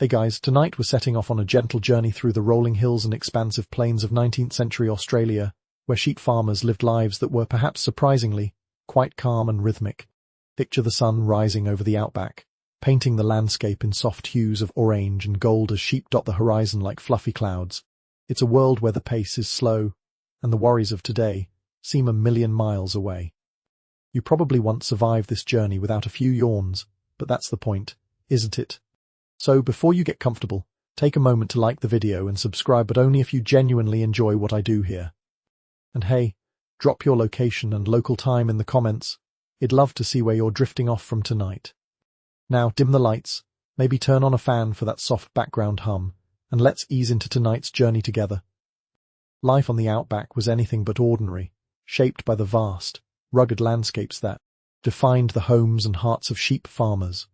Hey guys, tonight we're setting off on a gentle journey through the rolling hills and expansive plains of 19th century Australia, where sheep farmers lived lives that were perhaps surprisingly quite calm and rhythmic. Picture the sun rising over the outback, painting the landscape in soft hues of orange and gold as sheep dot the horizon like fluffy clouds. It's a world where the pace is slow, and the worries of today seem a million miles away. You probably once survived this journey without a few yawns, but that's the point, isn't it? So before you get comfortable, take a moment to like the video and subscribe, but only if you genuinely enjoy what I do here. And hey, drop your location and local time in the comments. I'd love to see where you're drifting off from tonight. Now dim the lights, maybe turn on a fan for that soft background hum, and let's ease into tonight's journey together. Life on the outback was anything but ordinary, shaped by the vast, rugged landscapes that defined the homes and hearts of sheep farmers.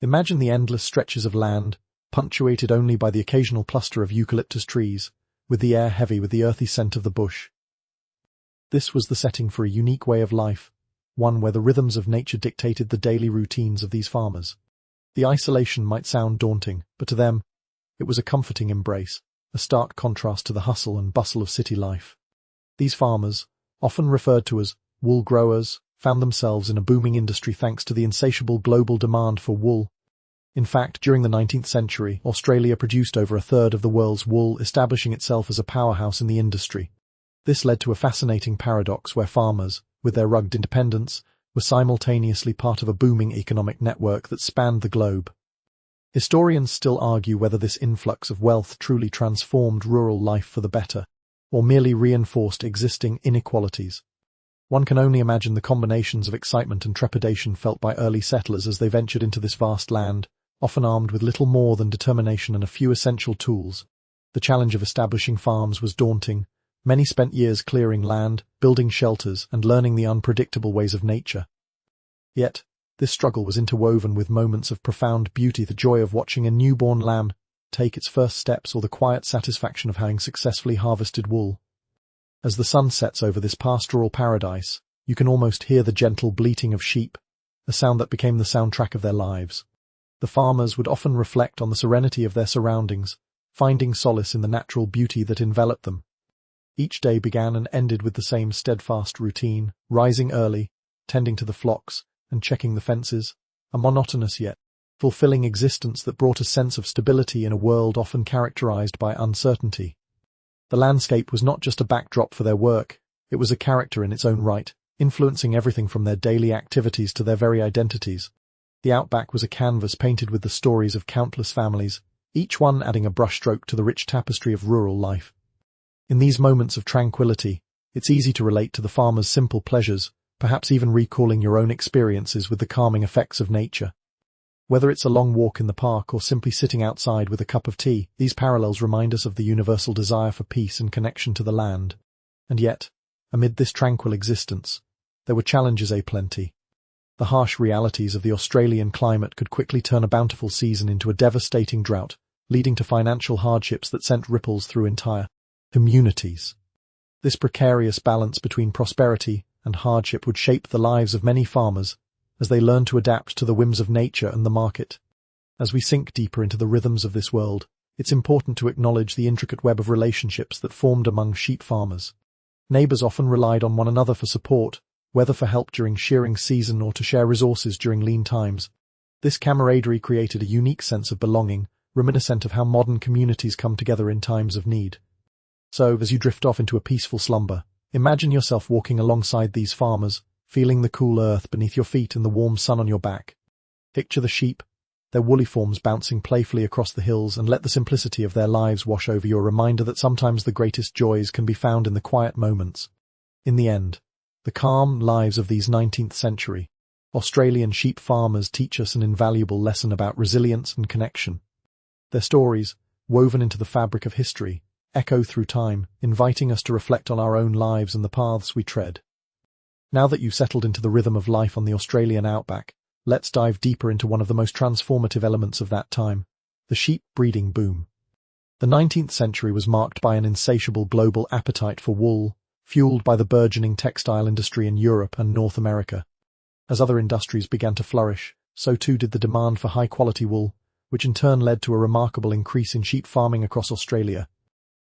Imagine the endless stretches of land, punctuated only by the occasional cluster of eucalyptus trees, with the air heavy with the earthy scent of the bush. This was the setting for a unique way of life, one where the rhythms of nature dictated the daily routines of these farmers. The isolation might sound daunting, but to them, it was a comforting embrace, a stark contrast to the hustle and bustle of city life. These farmers, often referred to as wool growers, found themselves in a booming industry thanks to the insatiable global demand for wool. In fact, during the 19th century, Australia produced over a third of the world's wool, establishing itself as a powerhouse in the industry. This led to a fascinating paradox where farmers, with their rugged independence, were simultaneously part of a booming economic network that spanned the globe. Historians still argue whether this influx of wealth truly transformed rural life for the better, or merely reinforced existing inequalities. One can only imagine the combinations of excitement and trepidation felt by early settlers as they ventured into this vast land, often armed with little more than determination and a few essential tools. The challenge of establishing farms was daunting. Many spent years clearing land, building shelters, and learning the unpredictable ways of nature. Yet, this struggle was interwoven with moments of profound beauty, the joy of watching a newborn lamb take its first steps, or the quiet satisfaction of having successfully harvested wool. As the sun sets over this pastoral paradise, you can almost hear the gentle bleating of sheep, a sound that became the soundtrack of their lives. The farmers would often reflect on the serenity of their surroundings, finding solace in the natural beauty that enveloped them. Each day began and ended with the same steadfast routine, rising early, tending to the flocks, and checking the fences, a monotonous yet fulfilling existence that brought a sense of stability in a world often characterized by uncertainty. The landscape was not just a backdrop for their work, it was a character in its own right, influencing everything from their daily activities to their very identities. The outback was a canvas painted with the stories of countless families, each one adding a brushstroke to the rich tapestry of rural life. In these moments of tranquility, it's easy to relate to the farmer's simple pleasures, perhaps even recalling your own experiences with the calming effects of nature. Whether it's a long walk in the park or simply sitting outside with a cup of tea, these parallels remind us of the universal desire for peace and connection to the land. And yet, amid this tranquil existence, there were challenges aplenty. The harsh realities of the Australian climate could quickly turn a bountiful season into a devastating drought, leading to financial hardships that sent ripples through entire communities. This precarious balance between prosperity and hardship would shape the lives of many farmers as they learn to adapt to the whims of nature and the market. As we sink deeper into the rhythms of this world, it's important to acknowledge the intricate web of relationships that formed among sheep farmers. Neighbors often relied on one another for support, whether for help during shearing season or to share resources during lean times. This camaraderie created a unique sense of belonging, reminiscent of how modern communities come together in times of need. So, as you drift off into a peaceful slumber, imagine yourself walking alongside these farmers, feeling the cool earth beneath your feet and the warm sun on your back. Picture the sheep, their woolly forms bouncing playfully across the hills, and let the simplicity of their lives wash over you, a reminder that sometimes the greatest joys can be found in the quiet moments. In the end, the calm lives of these 19th century Australian sheep farmers teach us an invaluable lesson about resilience and connection. Their stories, woven into the fabric of history, echo through time, inviting us to reflect on our own lives and the paths we tread. Now that you've settled into the rhythm of life on the Australian outback, let's dive deeper into one of the most transformative elements of that time, the sheep breeding boom. The 19th century was marked by an insatiable global appetite for wool, fueled by the burgeoning textile industry in Europe and North America. As other industries began to flourish, so too did the demand for high-quality wool, which in turn led to a remarkable increase in sheep farming across Australia.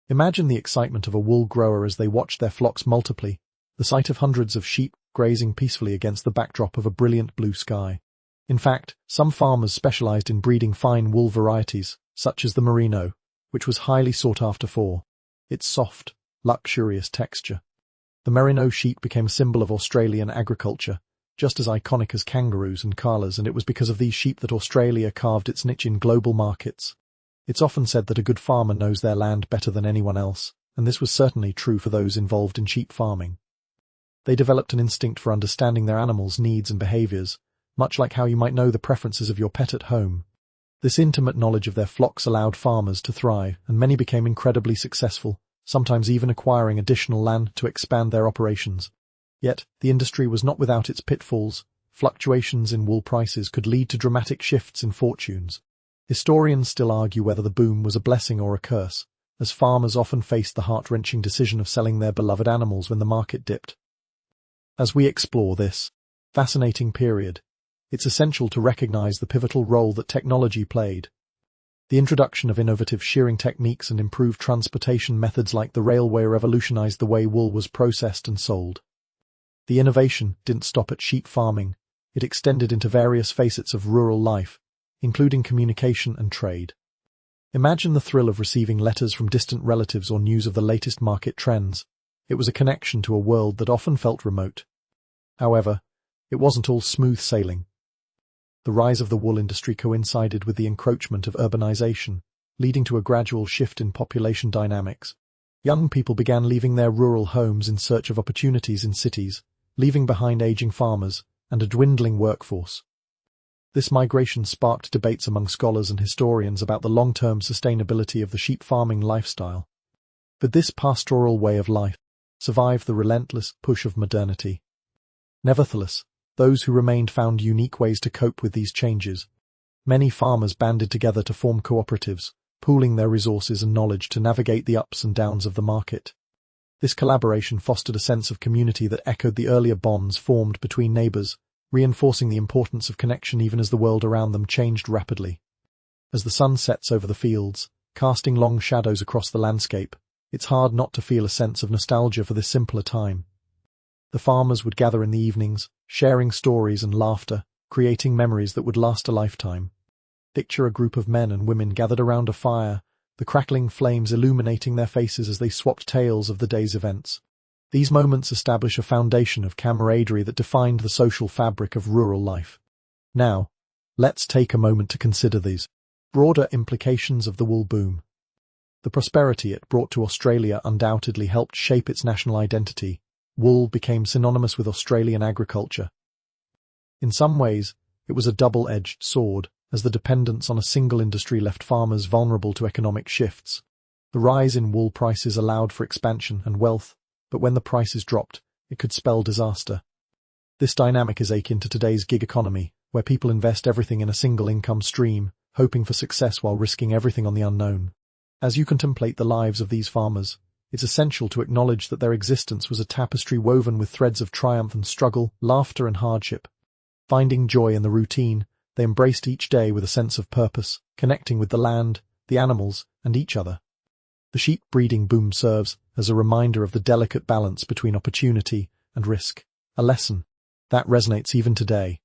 Imagine the excitement of a wool grower as they watched their flocks multiply, the sight of hundreds of sheep grazing peacefully against the backdrop of a brilliant blue sky. In fact, some farmers specialized in breeding fine wool varieties, such as the merino, which was highly sought after for its soft, luxurious texture. The merino sheep became a symbol of Australian agriculture, just as iconic as kangaroos and koalas, and it was because of these sheep that Australia carved its niche in global markets. It's often said that a good farmer knows their land better than anyone else, and this was certainly true for those involved in sheep farming. They developed an instinct for understanding their animals' needs and behaviors, much like how you might know the preferences of your pet at home. This intimate knowledge of their flocks allowed farmers to thrive, and many became incredibly successful, sometimes even acquiring additional land to expand their operations. Yet, the industry was not without its pitfalls. Fluctuations in wool prices could lead to dramatic shifts in fortunes. Historians still argue whether the boom was a blessing or a curse, as farmers often faced the heart-wrenching decision of selling their beloved animals when the market dipped. As we explore this fascinating period, it's essential to recognize the pivotal role that technology played. The introduction of innovative shearing techniques and improved transportation methods like the railway revolutionized the way wool was processed and sold. The innovation didn't stop at sheep farming, it extended into various facets of rural life, including communication and trade. Imagine the thrill of receiving letters from distant relatives or news of the latest market trends. It was a connection to a world that often felt remote. However, it wasn't all smooth sailing. The rise of the wool industry coincided with the encroachment of urbanization, leading to a gradual shift in population dynamics. Young people began leaving their rural homes in search of opportunities in cities, leaving behind aging farmers and a dwindling workforce. This migration sparked debates among scholars and historians about the long-term sustainability of the sheep farming lifestyle. But this pastoral way of life survived the relentless push of modernity. Nevertheless, those who remained found unique ways to cope with these changes. Many farmers banded together to form cooperatives, pooling their resources and knowledge to navigate the ups and downs of the market. This collaboration fostered a sense of community that echoed the earlier bonds formed between neighbors, reinforcing the importance of connection even as the world around them changed rapidly. As the sun sets over the fields, casting long shadows across the landscape, it's hard not to feel a sense of nostalgia for this simpler time. The farmers would gather in the evenings, sharing stories and laughter, creating memories that would last a lifetime. Picture a group of men and women gathered around a fire, the crackling flames illuminating their faces as they swapped tales of the day's events. These moments establish a foundation of camaraderie that defined the social fabric of rural life. Now, let's take a moment to consider these broader implications of the wool boom. The prosperity it brought to Australia undoubtedly helped shape its national identity. Wool became synonymous with Australian agriculture. In some ways, it was a double-edged sword, as the dependence on a single industry left farmers vulnerable to economic shifts. The rise in wool prices allowed for expansion and wealth, but when the prices dropped, it could spell disaster. This dynamic is akin to today's gig economy, where people invest everything in a single income stream, hoping for success while risking everything on the unknown. As you contemplate the lives of these farmers, it's essential to acknowledge that their existence was a tapestry woven with threads of triumph and struggle, laughter and hardship. Finding joy in the routine, they embraced each day with a sense of purpose, connecting with the land, the animals, and each other. The sheep breeding boom serves as a reminder of the delicate balance between opportunity and risk, a lesson that resonates even today.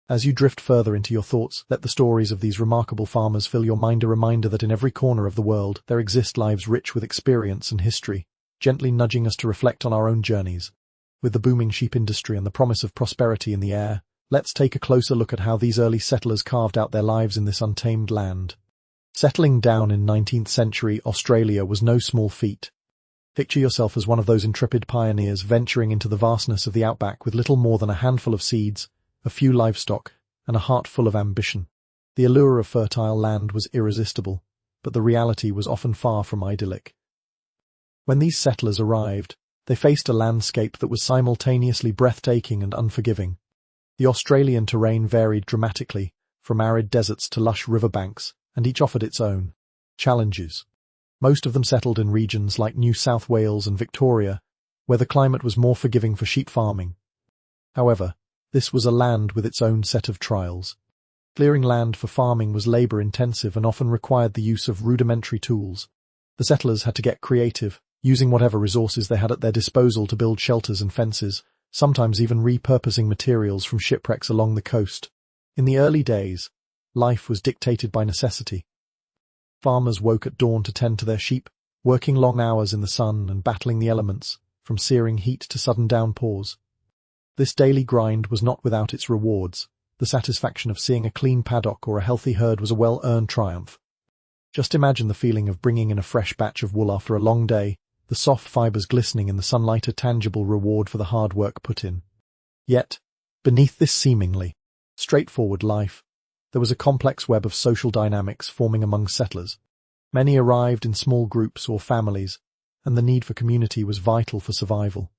As you drift further into your thoughts, let the stories of these remarkable farmers fill your mind, a reminder that in every corner of the world there exist lives rich with experience and history, gently nudging us to reflect on our own journeys. With the booming sheep industry and the promise of prosperity in the air, let's take a closer look at how these early settlers carved out their lives in this untamed land. Settling down in 19th century Australia was no small feat. Picture yourself as one of those intrepid pioneers venturing into the vastness of the outback with little more than a handful of seeds, a few livestock, and a heart full of ambition. The allure of fertile land was irresistible, but the reality was often far from idyllic. When these settlers arrived, they faced a landscape that was simultaneously breathtaking and unforgiving. The Australian terrain varied dramatically, from arid deserts to lush riverbanks, and each offered its own challenges. Most of them settled in regions like New South Wales and Victoria, where the climate was more forgiving for sheep farming. However, this was a land with its own set of trials. Clearing land for farming was labor-intensive and often required the use of rudimentary tools. The settlers had to get creative, using whatever resources they had at their disposal to build shelters and fences, sometimes even repurposing materials from shipwrecks along the coast. In the early days, life was dictated by necessity. Farmers woke at dawn to tend to their sheep, working long hours in the sun and battling the elements, from searing heat to sudden downpours. This daily grind was not without its rewards. The satisfaction of seeing a clean paddock or a healthy herd was a well-earned triumph. Just imagine the feeling of bringing in a fresh batch of wool after a long day, the soft fibers glistening in the sunlight, a tangible reward for the hard work put in. Yet, beneath this seemingly straightforward life, there was a complex web of social dynamics forming among settlers. Many arrived in small groups or families, and the need for community was vital for survival.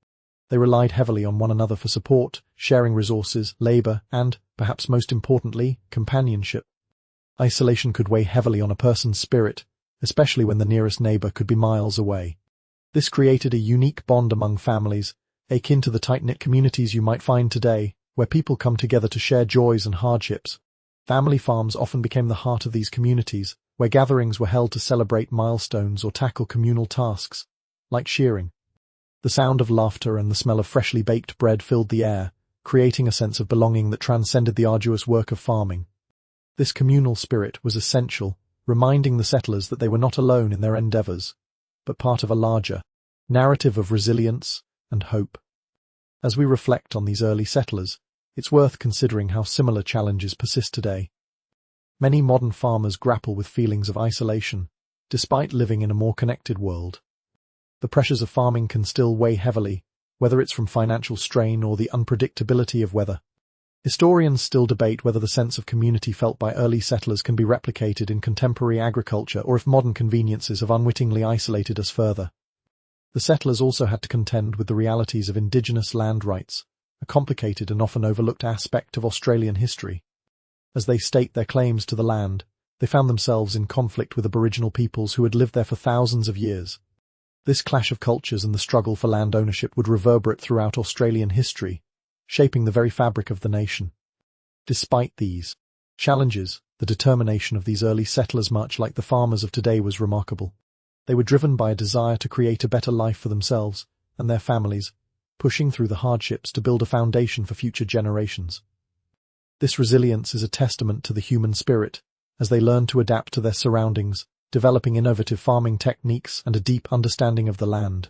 They relied heavily on one another for support, sharing resources, labor, and, perhaps most importantly, companionship. Isolation could weigh heavily on a person's spirit, especially when the nearest neighbor could be miles away. This created a unique bond among families, akin to the tight-knit communities you might find today, where people come together to share joys and hardships. Family farms often became the heart of these communities, where gatherings were held to celebrate milestones or tackle communal tasks, like shearing. The sound of laughter and the smell of freshly baked bread filled the air, creating a sense of belonging that transcended the arduous work of farming. This communal spirit was essential, reminding the settlers that they were not alone in their endeavors, but part of a larger narrative of resilience and hope. As we reflect on these early settlers, it's worth considering how similar challenges persist today. Many modern farmers grapple with feelings of isolation, despite living in a more connected world. The pressures of farming can still weigh heavily, whether it's from financial strain or the unpredictability of weather. Historians still debate whether the sense of community felt by early settlers can be replicated in contemporary agriculture or if modern conveniences have unwittingly isolated us further. The settlers also had to contend with the realities of indigenous land rights, a complicated and often overlooked aspect of Australian history. As they staked their claims to the land, they found themselves in conflict with Aboriginal peoples who had lived there for thousands of years. This clash of cultures and the struggle for land ownership would reverberate throughout Australian history, shaping the very fabric of the nation. Despite these challenges, the determination of these early settlers, much like the farmers of today, was remarkable. They were driven by a desire to create a better life for themselves and their families, pushing through the hardships to build a foundation for future generations. This resilience is a testament to the human spirit, as they learned to adapt to their surroundings, developing innovative farming techniques and a deep understanding of the land.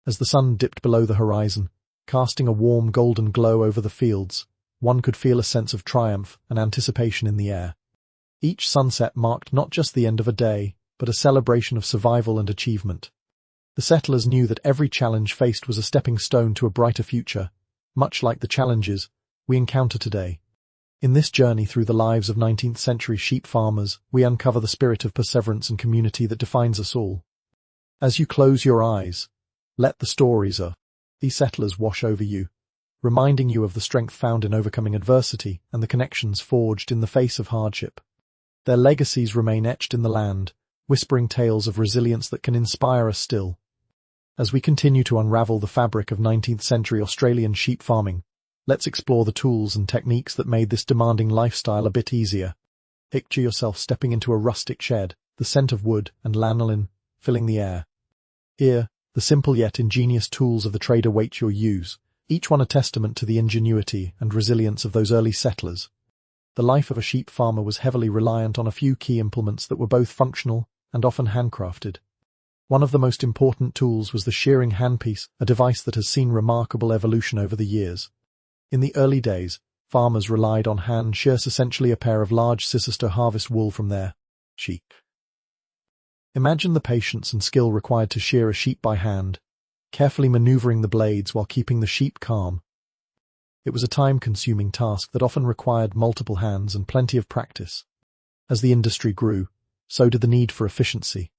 As the sun dipped below the horizon, casting a warm golden glow over the fields, one could feel a sense of triumph and anticipation in the air. Each sunset marked not just the end of a day, but a celebration of survival and achievement. The settlers knew that every challenge faced was a stepping stone to a brighter future, much like the challenges we encounter today. In this journey through the lives of 19th century sheep farmers, we uncover the spirit of perseverance and community that defines us all. As you close your eyes, let the stories of these settlers wash over you, reminding you of the strength found in overcoming adversity and the connections forged in the face of hardship. Their legacies remain etched in the land, whispering tales of resilience that can inspire us still. As we continue to unravel the fabric of 19th century Australian sheep farming, let's explore the tools and techniques that made this demanding lifestyle a bit easier. Picture yourself stepping into a rustic shed, the scent of wood and lanolin filling the air. Here, the simple yet ingenious tools of the trade await your use, each one a testament to the ingenuity and resilience of those early settlers. The life of a sheep farmer was heavily reliant on a few key implements that were both functional and often handcrafted. One of the most important tools was the shearing handpiece, a device that has seen remarkable evolution over the years. In the early days, farmers relied on hand shears, essentially a pair of large scissors to harvest wool from their sheep. Imagine the patience and skill required to shear a sheep by hand, carefully maneuvering the blades while keeping the sheep calm. It was a time-consuming task that often required multiple hands and plenty of practice. As the industry grew, so did the need for efficiency.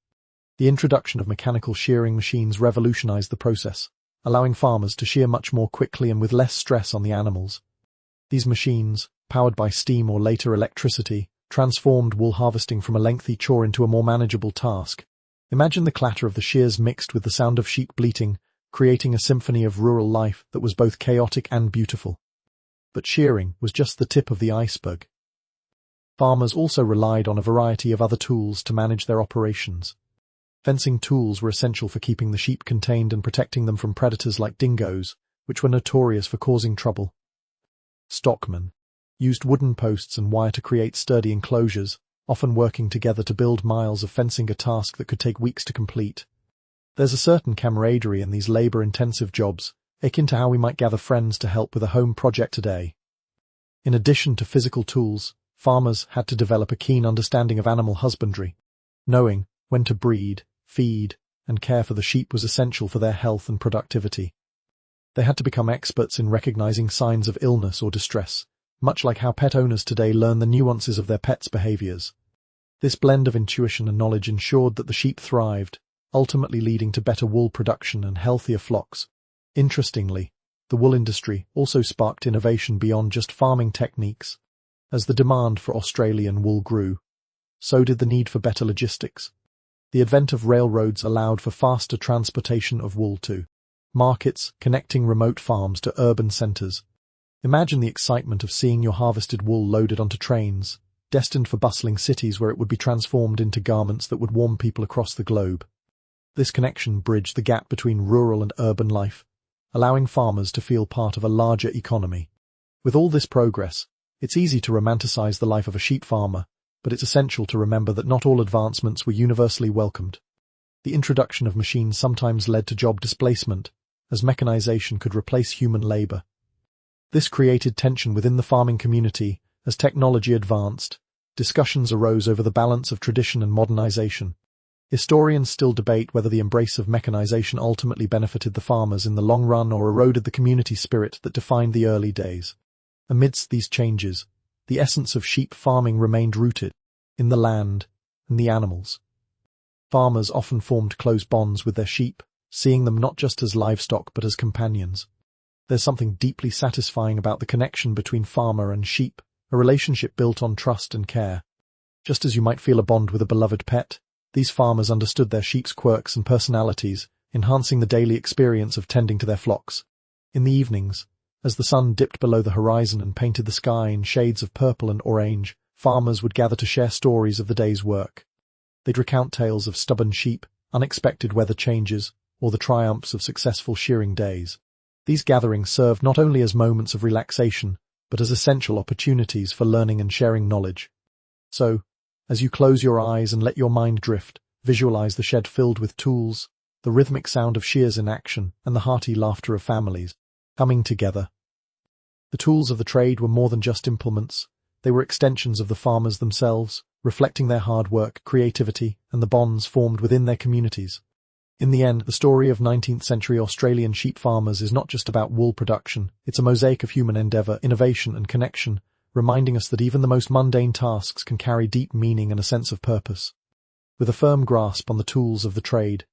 The introduction of mechanical shearing machines revolutionized the process, allowing farmers to shear much more quickly and with less stress on the animals. These machines, powered by steam or later electricity, transformed wool harvesting from a lengthy chore into a more manageable task. Imagine the clatter of the shears mixed with the sound of sheep bleating, creating a symphony of rural life that was both chaotic and beautiful. But shearing was just the tip of the iceberg. Farmers also relied on a variety of other tools to manage their operations. Fencing tools were essential for keeping the sheep contained and protecting them from predators like dingoes, which were notorious for causing trouble. Stockmen used wooden posts and wire to create sturdy enclosures, often working together to build miles of fencing, a task that could take weeks to complete. There's a certain camaraderie in these labor-intensive jobs, akin to how we might gather friends to help with a home project today. In addition to physical tools, farmers had to develop a keen understanding of animal husbandry. Knowing when to breed, feed, and care for the sheep was essential for their health and productivity. They had to become experts in recognizing signs of illness or distress, much like how pet owners today learn the nuances of their pets' behaviors. This blend of intuition and knowledge ensured that the sheep thrived, ultimately leading to better wool production and healthier flocks. Interestingly, the wool industry also sparked innovation beyond just farming techniques. As the demand for Australian wool grew, so did the need for better logistics. The advent of railroads allowed for faster transportation of wool to markets, connecting remote farms to urban centres. Imagine the excitement of seeing your harvested wool loaded onto trains, destined for bustling cities where it would be transformed into garments that would warm people across the globe. This connection bridged the gap between rural and urban life, allowing farmers to feel part of a larger economy. With all this progress, it's easy to romanticize the life of a sheep farmer, but it's essential to remember that not all advancements were universally welcomed. The introduction of machines sometimes led to job displacement, as mechanization could replace human labor. This created tension within the farming community. As technology advanced, discussions arose over the balance of tradition and modernization. Historians still debate whether the embrace of mechanization ultimately benefited the farmers in the long run or eroded the community spirit that defined the early days. Amidst these changes, the essence of sheep farming remained rooted in the land and the animals. Farmers often formed close bonds with their sheep, seeing them not just as livestock but as companions. There's something deeply satisfying about the connection between farmer and sheep, a relationship built on trust and care. Just as you might feel a bond with a beloved pet, these farmers understood their sheep's quirks and personalities, enhancing the daily experience of tending to their flocks. In the evenings, as the sun dipped below the horizon and painted the sky in shades of purple and orange, farmers would gather to share stories of the day's work. They'd recount tales of stubborn sheep, unexpected weather changes, or the triumphs of successful shearing days. These gatherings served not only as moments of relaxation, but as essential opportunities for learning and sharing knowledge. So, as you close your eyes and let your mind drift, visualize the shed filled with tools, the rhythmic sound of shears in action, and the hearty laughter of families coming together. The tools of the trade were more than just implements. They were extensions of the farmers themselves, reflecting their hard work, creativity, and the bonds formed within their communities. In the end, the story of 19th-century Australian sheep farmers is not just about wool production. It's a mosaic of human endeavour, innovation, and connection, reminding us that even the most mundane tasks can carry deep meaning and a sense of purpose. With a firm grasp on the tools of the trade,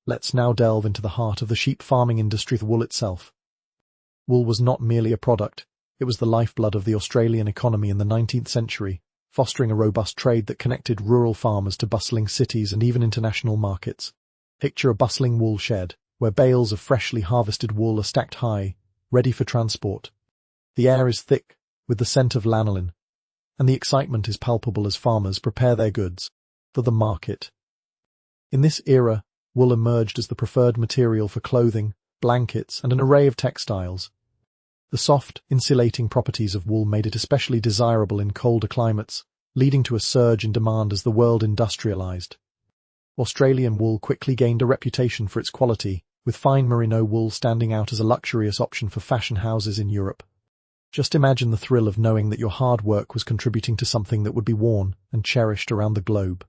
let's now delve into the heart of the sheep farming industry, the wool itself. Wool was not merely a product, it was the lifeblood of the Australian economy in the 19th century, fostering a robust trade that connected rural farmers to bustling cities and even international markets. Picture a bustling wool shed, where bales of freshly harvested wool are stacked high, ready for transport. The air is thick, with the scent of lanolin, and the excitement is palpable as farmers prepare their goods for the market. In this era, wool emerged as the preferred material for clothing, blankets, and an array of textiles. The soft, insulating properties of wool made it especially desirable in colder climates, leading to a surge in demand as the world industrialized. Australian wool quickly gained a reputation for its quality, with fine merino wool standing out as a luxurious option for fashion houses in Europe. Just imagine the thrill of knowing that your hard work was contributing to something that would be worn and cherished around the globe.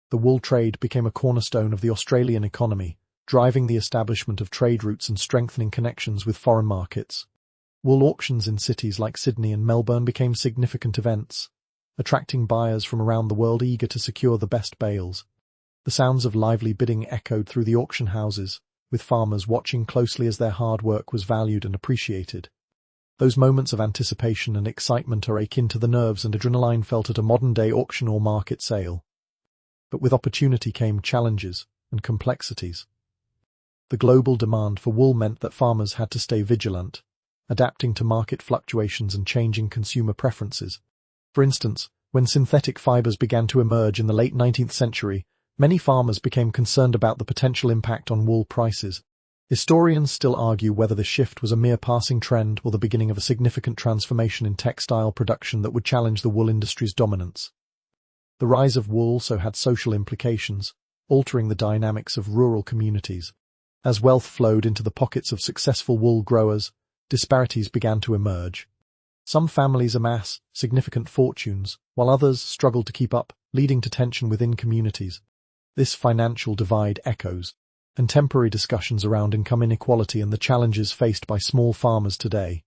The wool trade became a cornerstone of the Australian economy, driving the establishment of trade routes and strengthening connections with foreign markets. Wool auctions in cities like Sydney and Melbourne became significant events, attracting buyers from around the world eager to secure the best bales. The sounds of lively bidding echoed through the auction houses, with farmers watching closely as their hard work was valued and appreciated. Those moments of anticipation and excitement are akin to the nerves and adrenaline felt at a modern-day auction or market sale. But with opportunity came challenges and complexities. The global demand for wool meant that farmers had to stay vigilant, adapting to market fluctuations and changing consumer preferences. For instance, When synthetic fibers began to emerge in the late 19th century, many farmers became concerned about the potential impact on wool prices. Historians still argue whether this shift was a mere passing trend or the beginning of a significant transformation in textile production that would challenge the wool industry's dominance. The rise of wool also had social implications, altering the dynamics of rural communities. As wealth flowed into the pockets of successful wool growers, disparities began to emerge. Some families amass significant fortunes, while others struggled to keep up, leading to tension within communities. This financial divide echoes contemporary discussions around income inequality and the challenges faced by small farmers today.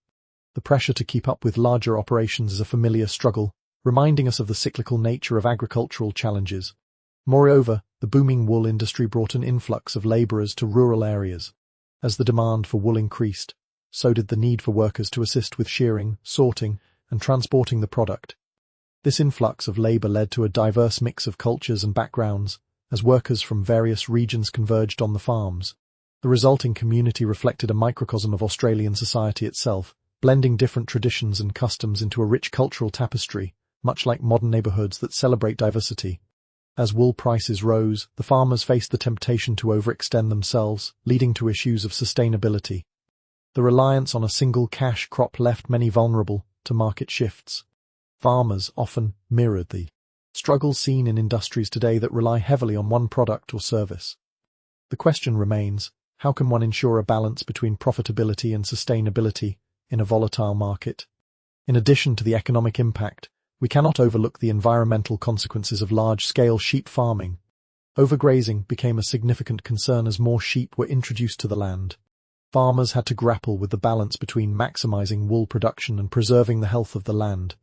The pressure to keep up with larger operations is a familiar struggle, reminding us of the cyclical nature of agricultural challenges. Moreover, the booming wool industry brought an influx of laborers to rural areas. As the demand for wool increased, so did the need for workers to assist with shearing, sorting, and transporting the product. This influx of labor led to a diverse mix of cultures and backgrounds, as workers from various regions converged on the farms. The resulting community reflected a microcosm of Australian society itself, blending different traditions and customs into a rich cultural tapestry, much like modern neighborhoods that celebrate diversity. As wool prices rose, the farmers faced the temptation to overextend themselves, leading to issues of sustainability. The reliance on a single cash crop left many vulnerable to market shifts. Farmers often mirrored the struggles seen in industries today that rely heavily on one product or service. The question remains, how can one ensure a balance between profitability and sustainability in a volatile market? In addition to the economic impact, we cannot overlook the environmental consequences of large-scale sheep farming. Overgrazing became a significant concern as more sheep were introduced to the land. Farmers had to grapple with the balance between maximizing wool production and preserving the health of the land.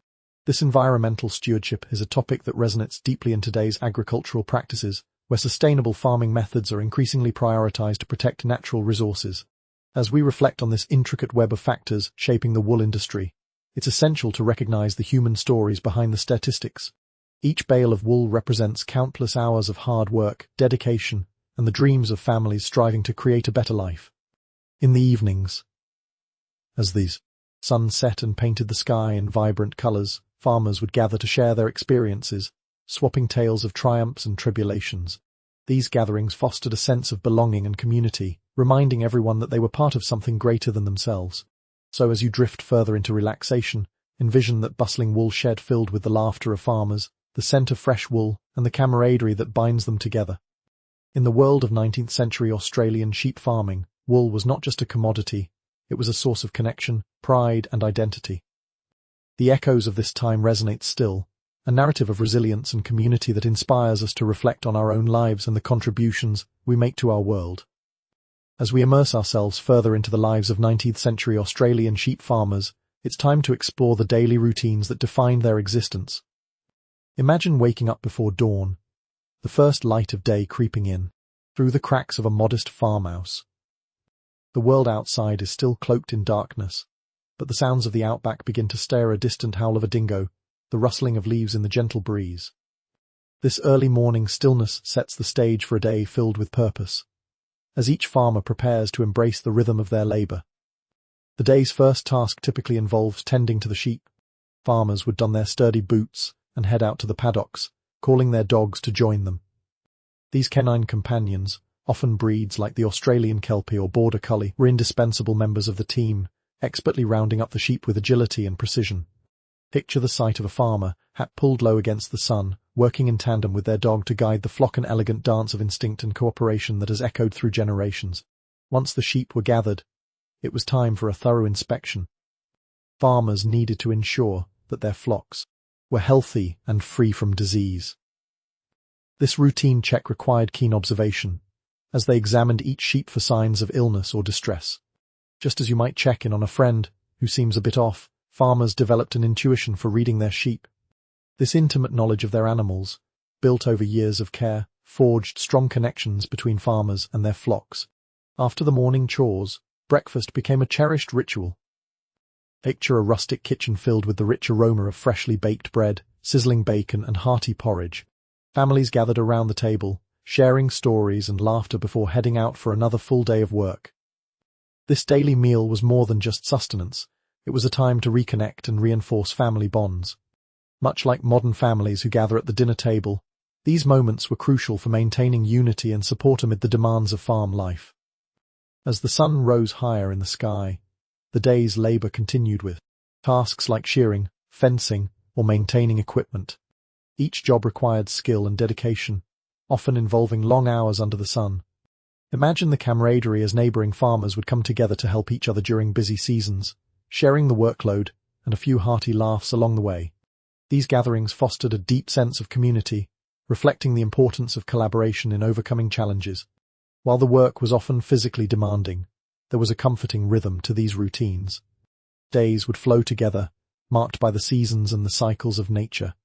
This environmental stewardship is a topic that resonates deeply in today's agricultural practices, where sustainable farming methods are increasingly prioritized to protect natural resources. As we reflect on this intricate web of factors shaping the wool industry, it's essential to recognize the human stories behind the statistics. Each bale of wool represents countless hours of hard work, dedication, and the dreams of families striving to create a better life. In the evenings, as the sun set and painted the sky in vibrant colors, farmers would gather to share their experiences, swapping tales of triumphs and tribulations. These gatherings fostered a sense of belonging and community, reminding everyone that they were part of something greater than themselves. So as you drift further into relaxation, envision that bustling wool shed filled with the laughter of farmers, the scent of fresh wool, and the camaraderie that binds them together. In the world of 19th century Australian sheep farming, wool was not just a commodity, it was a source of connection, pride, and identity. The echoes of this time resonate still, a narrative of resilience and community that inspires us to reflect on our own lives and the contributions we make to our world. As we immerse ourselves further into the lives of 19th century Australian sheep farmers, it's time to explore the daily routines that defined their existence. Imagine waking up before dawn, the first light of day creeping in, through the cracks of a modest farmhouse. The world outside is still cloaked in darkness, but the sounds of the outback begin to stir, a distant howl of a dingo, the rustling of leaves in the gentle breeze. This early morning stillness sets the stage for a day filled with purpose, as each farmer prepares to embrace the rhythm of their labor. The day's first task typically involves tending to the sheep. Farmers would don their sturdy boots and head out to the paddocks, calling their dogs to join them. These canine companions, often breeds like the Australian Kelpie or Border Collie, were indispensable members of the team, expertly rounding up the sheep with agility and precision. Picture the sight of a farmer, hat pulled low against the sun, working in tandem with their dog to guide the flock, an elegant dance of instinct and cooperation that has echoed through generations. Once the sheep were gathered, it was time for a thorough inspection. Farmers needed to ensure that their flocks were healthy and free from disease. This routine check required keen observation, as they examined each sheep for signs of illness or distress. Just as you might check in on a friend who seems a bit off, farmers developed an intuition for reading their sheep. This intimate knowledge of their animals, built over years of care, forged strong connections between farmers and their flocks. After the morning chores, breakfast became a cherished ritual. Picture a rustic kitchen filled with the rich aroma of freshly baked bread, sizzling bacon, and hearty porridge. Families gathered around the table, sharing stories and laughter before heading out for another full day of work. This daily meal was more than just sustenance. It was a time to reconnect and reinforce family bonds. Much like modern families who gather at the dinner table, these moments were crucial for maintaining unity and support amid the demands of farm life. As the sun rose higher in the sky, the day's labor continued with tasks like shearing, fencing, or maintaining equipment. Each job required skill and dedication, often involving long hours under the sun. Imagine the camaraderie as neighboring farmers would come together to help each other during busy seasons, sharing the workload and a few hearty laughs along the way. These gatherings fostered a deep sense of community, reflecting the importance of collaboration in overcoming challenges. While the work was often physically demanding, there was a comforting rhythm to these routines. Days would flow together, marked by the seasons and the cycles of nature.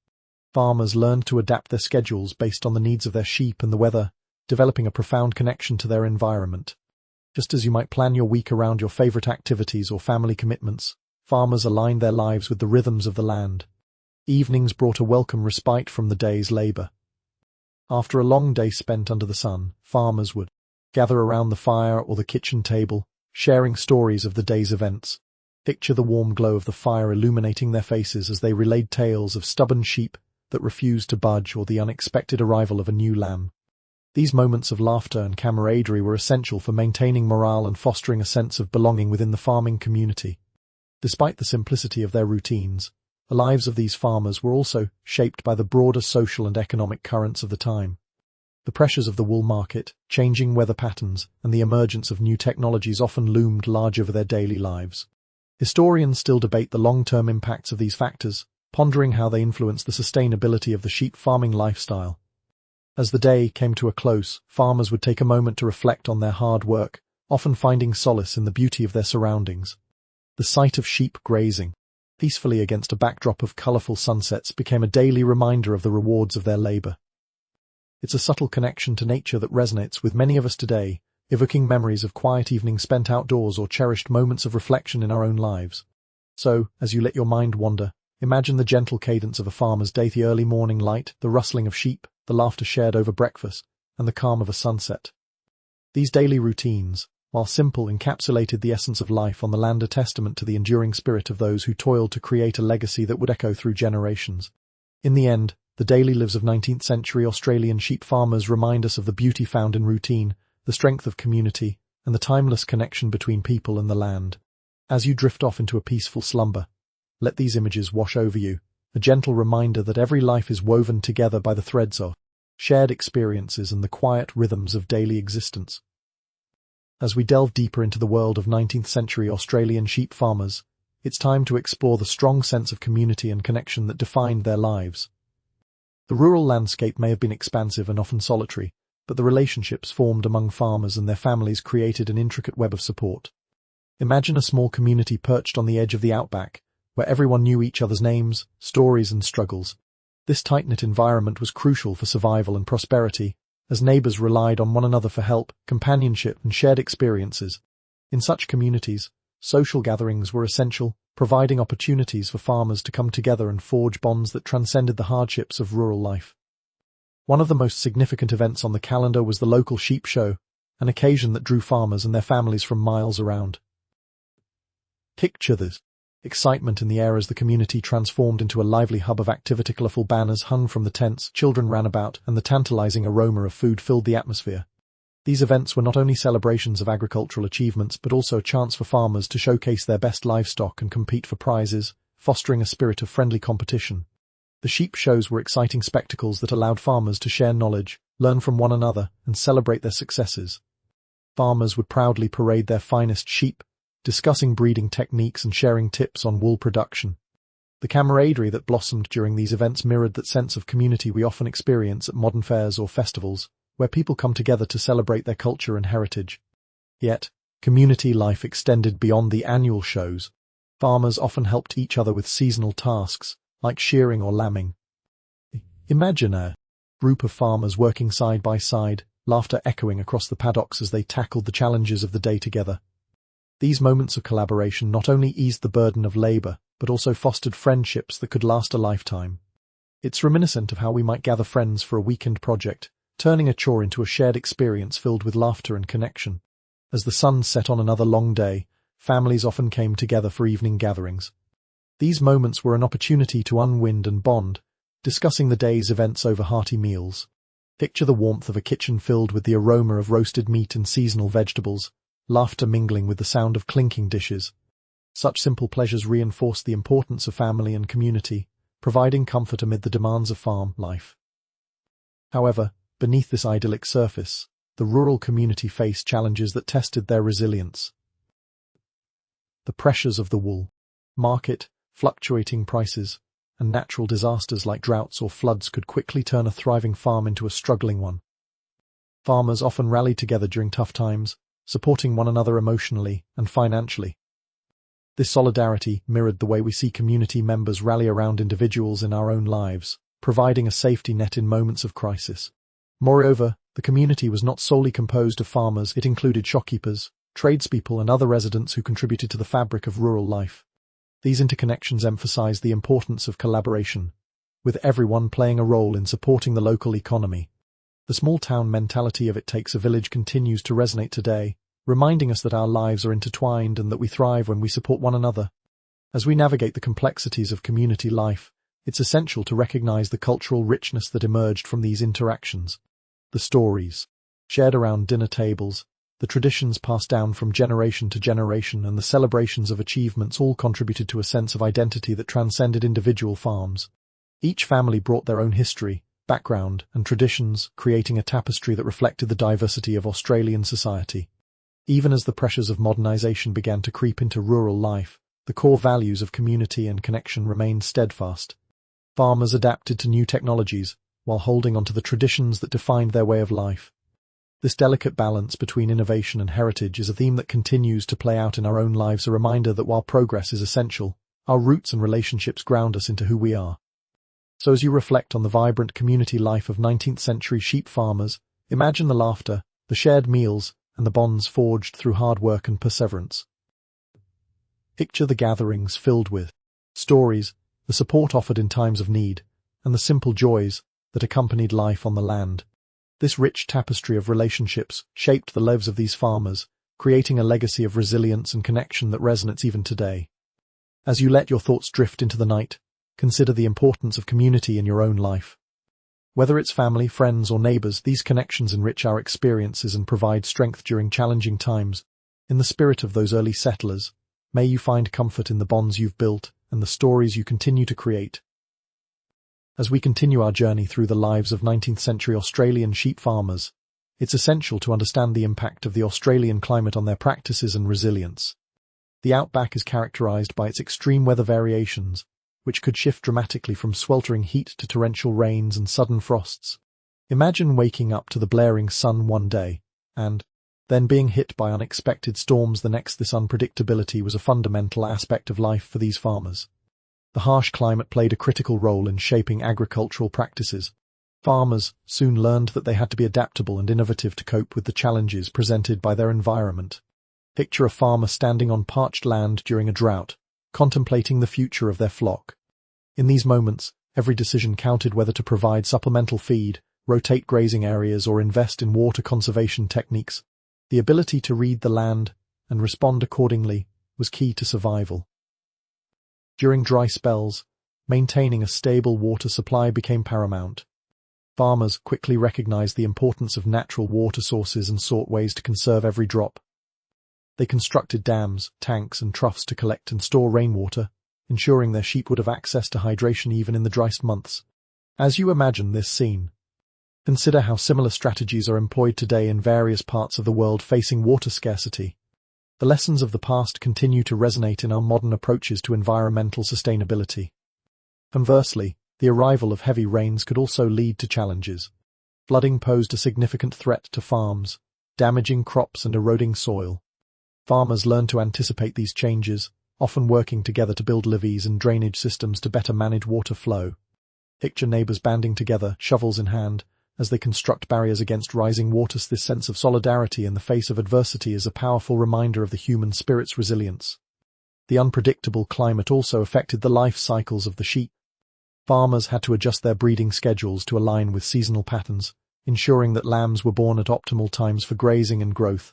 Farmers learned to adapt their schedules based on the needs of their sheep and the weather, developing a profound connection to their environment. Just as you might plan your week around your favorite activities or family commitments, farmers aligned their lives with the rhythms of the land. Evenings brought a welcome respite from the day's labor. After a long day spent under the sun, farmers would gather around the fire or the kitchen table, sharing stories of the day's events. Picture the warm glow of the fire illuminating their faces as they relayed tales of stubborn sheep that refused to budge or the unexpected arrival of a new lamb. These moments of laughter and camaraderie were essential for maintaining morale and fostering a sense of belonging within the farming community. Despite the simplicity of their routines, the lives of these farmers were also shaped by the broader social and economic currents of the time. The pressures of the wool market, changing weather patterns, and the emergence of new technologies often loomed large over their daily lives. Historians still debate the long-term impacts of these factors, pondering how they influence the sustainability of the sheep farming lifestyle. As the day came to a close, farmers would take a moment to reflect on their hard work, often finding solace in the beauty of their surroundings. The sight of sheep grazing peacefully against a backdrop of colorful sunsets became a daily reminder of the rewards of their labor. It's a subtle connection to nature that resonates with many of us today, evoking memories of quiet evenings spent outdoors or cherished moments of reflection in our own lives. So, as you let your mind wander, imagine the gentle cadence of a farmer's day, the early morning light, the rustling of sheep, the laughter shared over breakfast, and the calm of a sunset. These daily routines, while simple, encapsulated the essence of life on the land, a testament to the enduring spirit of those who toiled to create a legacy that would echo through generations. In the end, the daily lives of 19th century Australian sheep farmers remind us of the beauty found in routine, the strength of community, and the timeless connection between people and the land. As you drift off into a peaceful slumber, let these images wash over you, a gentle reminder that every life is woven together by the threads of shared experiences and the quiet rhythms of daily existence. As we delve deeper into the world of 19th century Australian sheep farmers, it's time to explore the strong sense of community and connection that defined their lives. The rural landscape may have been expansive and often solitary, but the relationships formed among farmers and their families created an intricate web of support. Imagine a small community perched on the edge of the outback, where everyone knew each other's names, stories, and struggles. This tight-knit environment was crucial for survival and prosperity, as neighbors relied on one another for help, companionship, and shared experiences. In such communities, social gatherings were essential, providing opportunities for farmers to come together and forge bonds that transcended the hardships of rural life. One of the most significant events on the calendar was the local sheep show, an occasion that drew farmers and their families from miles around. Picture this excitement in the air as the community transformed into a lively hub of activity. Colorful banners hung from the tents, children ran about, and the tantalizing aroma of food filled the atmosphere. These events were not only celebrations of agricultural achievements but also a chance for farmers to showcase their best livestock and compete for prizes, fostering a spirit of friendly competition. The sheep shows were exciting spectacles that allowed farmers to share knowledge, learn from one another, and celebrate their successes. Farmers would proudly parade their finest sheep, discussing breeding techniques and sharing tips on wool production. The camaraderie that blossomed during these events mirrored that sense of community we often experience at modern fairs or festivals, where people come together to celebrate their culture and heritage. Yet, community life extended beyond the annual shows. Farmers often helped each other with seasonal tasks, like shearing or lambing. Imagine a group of farmers working side by side, laughter echoing across the paddocks as they tackled the challenges of the day together. These moments of collaboration not only eased the burden of labor, but also fostered friendships that could last a lifetime. It's reminiscent of how we might gather friends for a weekend project, turning a chore into a shared experience filled with laughter and connection. As the sun set on another long day, families often came together for evening gatherings. These moments were an opportunity to unwind and bond, discussing the day's events over hearty meals. Picture the warmth of a kitchen filled with the aroma of roasted meat and seasonal vegetables, laughter mingling with the sound of clinking dishes. Such simple pleasures reinforce the importance of family and community, providing comfort amid the demands of farm life. However, beneath this idyllic surface, the rural community faced challenges that tested their resilience. The pressures of the wool market, fluctuating prices, and natural disasters like droughts or floods could quickly turn a thriving farm into a struggling one. Farmers often rallied together during tough times, supporting one another emotionally and financially. This solidarity mirrored the way we see community members rally around individuals in our own lives, providing a safety net in moments of crisis. Moreover, the community was not solely composed of farmers. It included shopkeepers, tradespeople, and other residents who contributed to the fabric of rural life. These interconnections emphasize the importance of collaboration, with everyone playing a role in supporting the local economy. The small-town mentality of "it takes a village" continues to resonate today, reminding us that our lives are intertwined and that we thrive when we support one another. As we navigate the complexities of community life, it's essential to recognize the cultural richness that emerged from these interactions. The stories shared around dinner tables, the traditions passed down from generation to generation, and the celebrations of achievements all contributed to a sense of identity that transcended individual farms. Each family brought their own history, background, and traditions, creating a tapestry that reflected the diversity of Australian society. Even as the pressures of modernization began to creep into rural life, the core values of community and connection remained steadfast. Farmers adapted to new technologies, while holding onto the traditions that defined their way of life. This delicate balance between innovation and heritage is a theme that continues to play out in our own lives, a reminder that while progress is essential, our roots and relationships ground us into who we are. So as you reflect on the vibrant community life of 19th century sheep farmers, imagine the laughter, the shared meals, and the bonds forged through hard work and perseverance. Picture the gatherings filled with stories, the support offered in times of need, and the simple joys that accompanied life on the land. This rich tapestry of relationships shaped the lives of these farmers, creating a legacy of resilience and connection that resonates even today. As you let your thoughts drift into the night, consider the importance of community in your own life. Whether it's family, friends, or neighbors, these connections enrich our experiences and provide strength during challenging times. In the spirit of those early settlers, may you find comfort in the bonds you've built and the stories you continue to create. As we continue our journey through the lives of 19th century Australian sheep farmers, it's essential to understand the impact of the Australian climate on their practices and resilience. The outback is characterized by its extreme weather variations, which could shift dramatically from sweltering heat to torrential rains and sudden frosts. Imagine waking up to the blaring sun one day, and then being hit by unexpected storms the next. This unpredictability was a fundamental aspect of life for these farmers. The harsh climate played a critical role in shaping agricultural practices. Farmers soon learned that they had to be adaptable and innovative to cope with the challenges presented by their environment. Picture a farmer standing on parched land during a drought, contemplating the future of their flock. In these moments, every decision counted, whether to provide supplemental feed, rotate grazing areas, or invest in water conservation techniques. The ability to read the land and respond accordingly was key to survival. During dry spells, maintaining a stable water supply became paramount. Farmers quickly recognized the importance of natural water sources and sought ways to conserve every drop. They constructed dams, tanks, and troughs to collect and store rainwater, ensuring their sheep would have access to hydration even in the driest months. As you imagine this scene, consider how similar strategies are employed today in various parts of the world facing water scarcity. The lessons of the past continue to resonate in our modern approaches to environmental sustainability. Conversely, the arrival of heavy rains could also lead to challenges. Flooding posed a significant threat to farms, damaging crops and eroding soil. Farmers learned to anticipate these changes, often working together to build levees and drainage systems to better manage water flow. Picture neighbors banding together, shovels in hand, as they construct barriers against rising waters. This sense of solidarity in the face of adversity is a powerful reminder of the human spirit's resilience. The unpredictable climate also affected the life cycles of the sheep. Farmers had to adjust their breeding schedules to align with seasonal patterns, ensuring that lambs were born at optimal times for grazing and growth.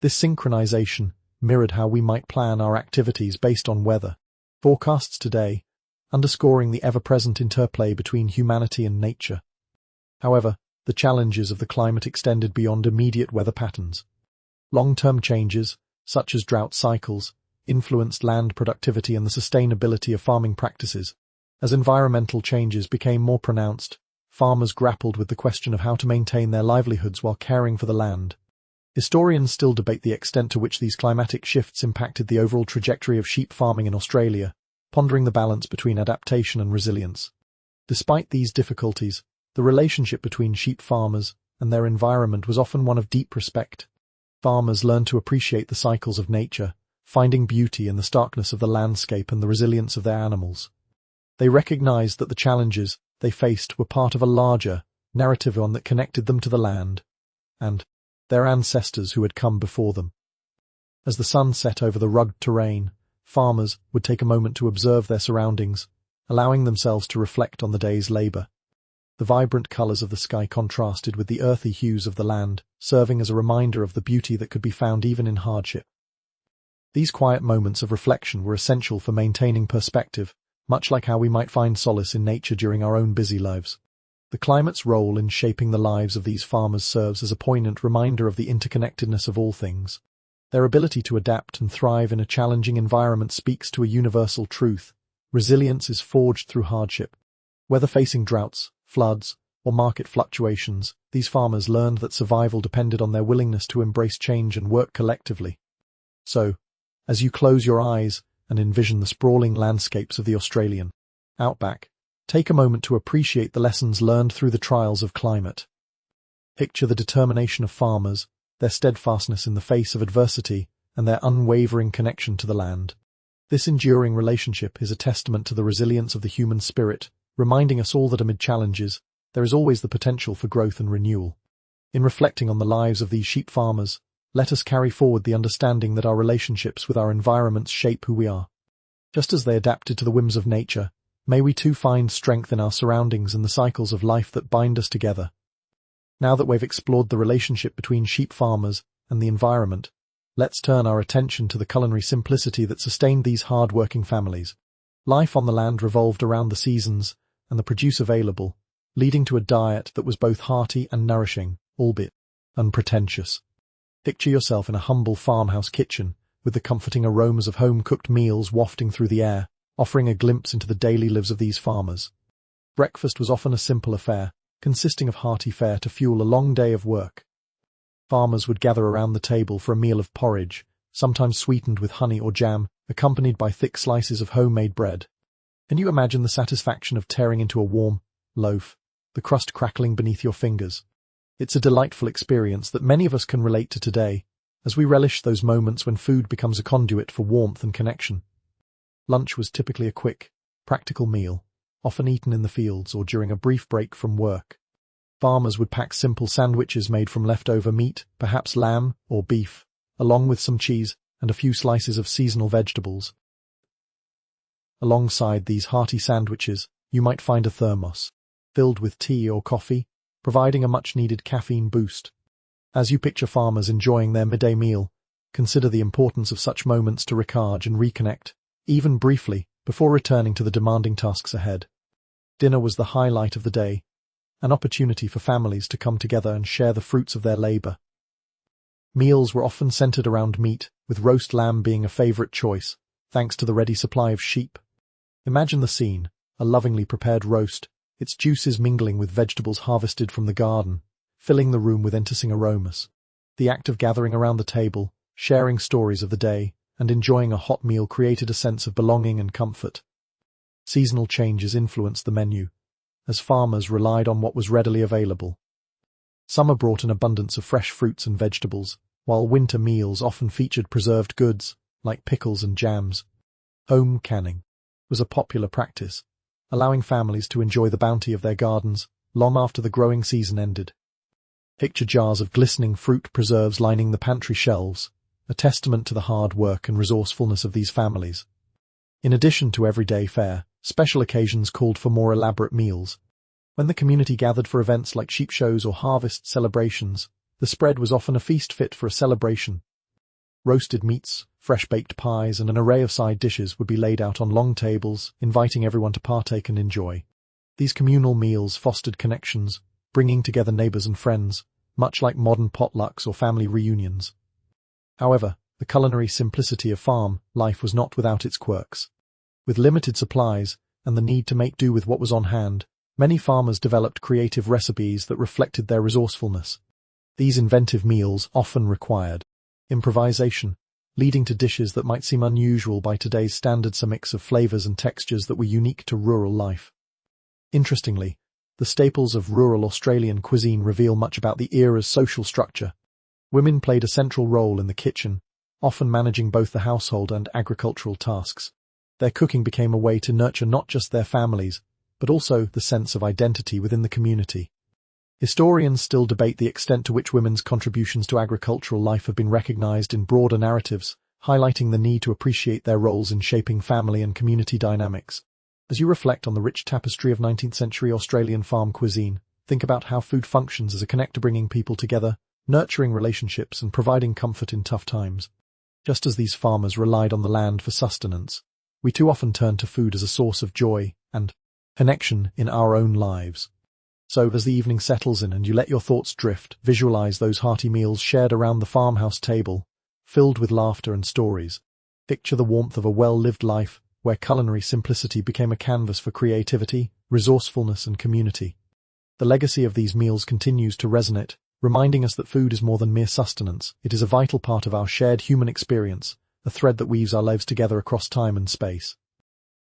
This synchronization mirrored how we might plan our activities based on weather. forecasts today, underscoring the ever-present interplay between humanity and nature. However, the challenges of the climate extended beyond immediate weather patterns. Long-term changes, such as drought cycles, influenced land productivity and the sustainability of farming practices. As environmental changes became more pronounced, farmers grappled with the question of how to maintain their livelihoods while caring for the land. Historians still debate the extent to which these climatic shifts impacted the overall trajectory of sheep farming in Australia, pondering the balance between adaptation and resilience. Despite these difficulties, the relationship between sheep farmers and their environment was often one of deep respect. Farmers learned to appreciate the cycles of nature, finding beauty in the starkness of the landscape and the resilience of their animals. They recognized that the challenges they faced were part of a larger, narrative one that connected them to the land and their ancestors who had come before them. As the sun set over the rugged terrain, farmers would take a moment to observe their surroundings, allowing themselves to reflect on the day's labor. The vibrant colors of the sky contrasted with the earthy hues of the land, serving as a reminder of the beauty that could be found even in hardship. These quiet moments of reflection were essential for maintaining perspective, much like how we might find solace in nature during our own busy lives. The climate's role in shaping the lives of these farmers serves as a poignant reminder of the interconnectedness of all things. Their ability to adapt and thrive in a challenging environment speaks to a universal truth. Resilience is forged through hardship. Whether facing droughts, floods, or market fluctuations, these farmers learned that survival depended on their willingness to embrace change and work collectively. So, as you close your eyes and envision the sprawling landscapes of the Australian outback, take a moment to appreciate the lessons learned through the trials of climate. Picture the determination of farmers, their steadfastness in the face of adversity, and their unwavering connection to the land. This enduring relationship is a testament to the resilience of the human spirit, reminding us all that amid challenges, there is always the potential for growth and renewal. In reflecting on the lives of these sheep farmers, let us carry forward the understanding that our relationships with our environments shape who we are. Just as they adapted to the whims of nature, may we too find strength in our surroundings and the cycles of life that bind us together. Now that we've explored the relationship between sheep farmers and the environment, let's turn our attention to the culinary simplicity that sustained these hard-working families. Life on the land revolved around the seasons and the produce available, leading to a diet that was both hearty and nourishing, albeit unpretentious. Picture yourself in a humble farmhouse kitchen, with the comforting aromas of home-cooked meals wafting through the air, offering a glimpse into the daily lives of these farmers. Breakfast was often a simple affair, consisting of hearty fare to fuel a long day of work. Farmers would gather around the table for a meal of porridge, sometimes sweetened with honey or jam, accompanied by thick slices of homemade bread. Can you imagine the satisfaction of tearing into a warm loaf, the crust crackling beneath your fingers? It's a delightful experience that many of us can relate to today, as we relish those moments when food becomes a conduit for warmth and connection. Lunch was typically a quick, practical meal, often eaten in the fields or during a brief break from work. Farmers would pack simple sandwiches made from leftover meat, perhaps lamb or beef, along with some cheese and a few slices of seasonal vegetables. Alongside these hearty sandwiches, you might find a thermos, filled with tea or coffee, providing a much-needed caffeine boost. As you picture farmers enjoying their midday meal, consider the importance of such moments to recharge and reconnect, even briefly, before returning to the demanding tasks ahead. Dinner was the highlight of the day, an opportunity for families to come together and share the fruits of their labor. Meals were often centered around meat, with roast lamb being a favorite choice, thanks to the ready supply of sheep. Imagine the scene, a lovingly prepared roast, its juices mingling with vegetables harvested from the garden, filling the room with enticing aromas. The act of gathering around the table, sharing stories of the day, and enjoying a hot meal created a sense of belonging and comfort. Seasonal changes influenced the menu, as farmers relied on what was readily available. Summer brought an abundance of fresh fruits and vegetables, while winter meals often featured preserved goods, like pickles and jams. Home canning was a popular practice, allowing families to enjoy the bounty of their gardens long after the growing season ended. Picture jars of glistening fruit preserves lining the pantry shelves, a testament to the hard work and resourcefulness of these families. In addition to everyday fare, special occasions called for more elaborate meals. When the community gathered for events like sheep shows or harvest celebrations, the spread was often a feast fit for a celebration. Roasted meats, fresh-baked pies, and an array of side dishes would be laid out on long tables, inviting everyone to partake and enjoy. These communal meals fostered connections, bringing together neighbors and friends, much like modern potlucks or family reunions. However, the culinary simplicity of farm life was not without its quirks. With limited supplies and the need to make do with what was on hand, many farmers developed creative recipes that reflected their resourcefulness. These inventive meals often required improvisation, leading to dishes that might seem unusual by today's standards, a mix of flavors and textures that were unique to rural life. Interestingly, the staples of rural Australian cuisine reveal much about the era's social structure. Women played a central role in the kitchen, often managing both the household and agricultural tasks. Their cooking became a way to nurture not just their families, but also the sense of identity within the community. Historians still debate the extent to which women's contributions to agricultural life have been recognized in broader narratives, highlighting the need to appreciate their roles in shaping family and community dynamics. As you reflect on the rich tapestry of 19th-century Australian farm cuisine, think about how food functions as a connector, bringing people together, nurturing relationships and providing comfort in tough times. Just as these farmers relied on the land for sustenance, we too often turn to food as a source of joy and connection in our own lives. So, as the evening settles in and you let your thoughts drift, visualize those hearty meals shared around the farmhouse table, filled with laughter and stories. Picture the warmth of a well-lived life, where culinary simplicity became a canvas for creativity, resourcefulness, and community. The legacy of these meals continues to resonate, reminding us that food is more than mere sustenance. It is a vital part of our shared human experience, a thread that weaves our lives together across time and space.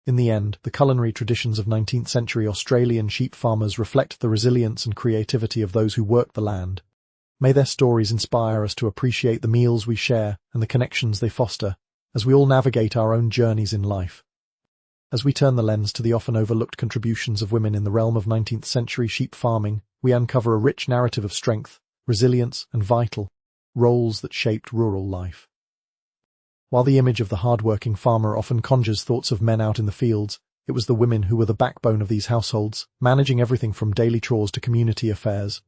In the end, the culinary traditions of 19th-century Australian sheep farmers reflect the resilience and creativity of those who worked the land. May their stories inspire us to appreciate the meals we share and the connections they foster, as we all navigate our own journeys in life. As we turn the lens to the often overlooked contributions of women in the realm of 19th-century sheep farming, we uncover a rich narrative of strength, resilience, and vital roles that shaped rural life. While the image of the hard-working farmer often conjures thoughts of men out in the fields, it was the women who were the backbone of these households, managing everything from daily chores to community affairs.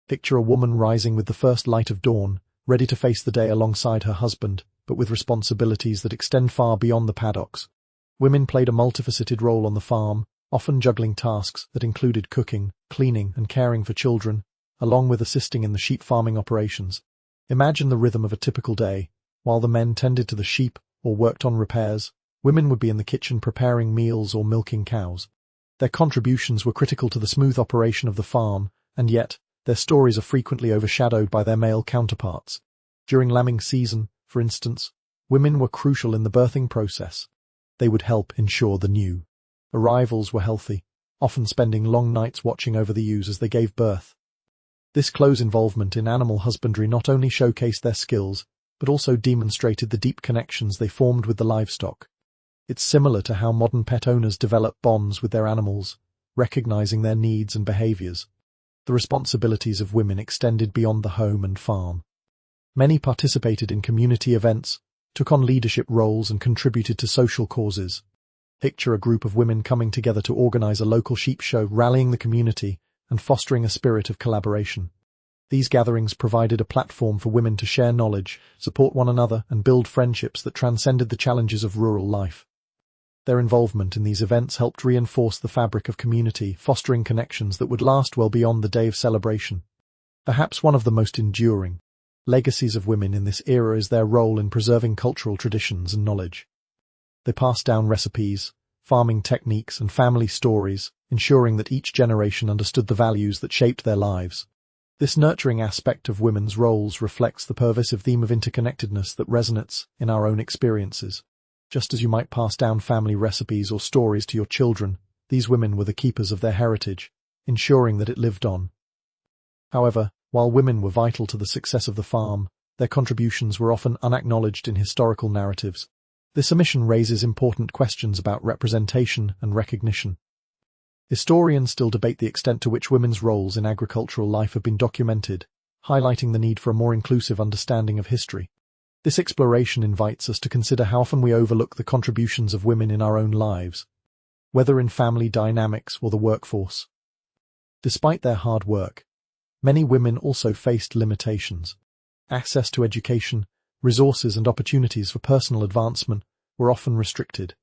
Picture a woman rising with the first light of dawn, ready to face the day alongside her husband, but with responsibilities that extend far beyond the paddocks. Women played a multifaceted role on the farm, often juggling tasks that included cooking, cleaning, and caring for children, along with assisting in the sheep farming operations. Imagine the rhythm of a typical day. While the men tended to the sheep or worked on repairs, women would be in the kitchen preparing meals or milking cows. Their contributions were critical to the smooth operation of the farm, and yet, their stories are frequently overshadowed by their male counterparts. During lambing season, for instance, women were crucial in the birthing process. They would help ensure the new arrivals were healthy, often spending long nights watching over the ewes as they gave birth. This close involvement in animal husbandry not only showcased their skills, but also demonstrated the deep connections they formed with the livestock. It's similar to how modern pet owners develop bonds with their animals, recognizing their needs and behaviors. The responsibilities of women extended beyond the home and farm. Many participated in community events, took on leadership roles, and contributed to social causes. Picture a group of women coming together to organize a local sheep show, rallying the community and fostering a spirit of collaboration. These gatherings provided a platform for women to share knowledge, support one another, and build friendships that transcended the challenges of rural life. Their involvement in these events helped reinforce the fabric of community, fostering connections that would last well beyond the day of celebration. Perhaps one of the most enduring legacies of women in this era is their role in preserving cultural traditions and knowledge. They passed down recipes, farming techniques, and family stories, ensuring that each generation understood the values that shaped their lives. This nurturing aspect of women's roles reflects the pervasive theme of interconnectedness that resonates in our own experiences. Just as you might pass down family recipes or stories to your children, these women were the keepers of their heritage, ensuring that it lived on. However, while women were vital to the success of the farm, their contributions were often unacknowledged in historical narratives. This omission raises important questions about representation and recognition. Historians still debate the extent to which women's roles in agricultural life have been documented, highlighting the need for a more inclusive understanding of history. This exploration invites us to consider how often we overlook the contributions of women in our own lives, whether in family dynamics or the workforce. Despite their hard work, many women also faced limitations. Access to education, resources and opportunities for personal advancement were often restricted.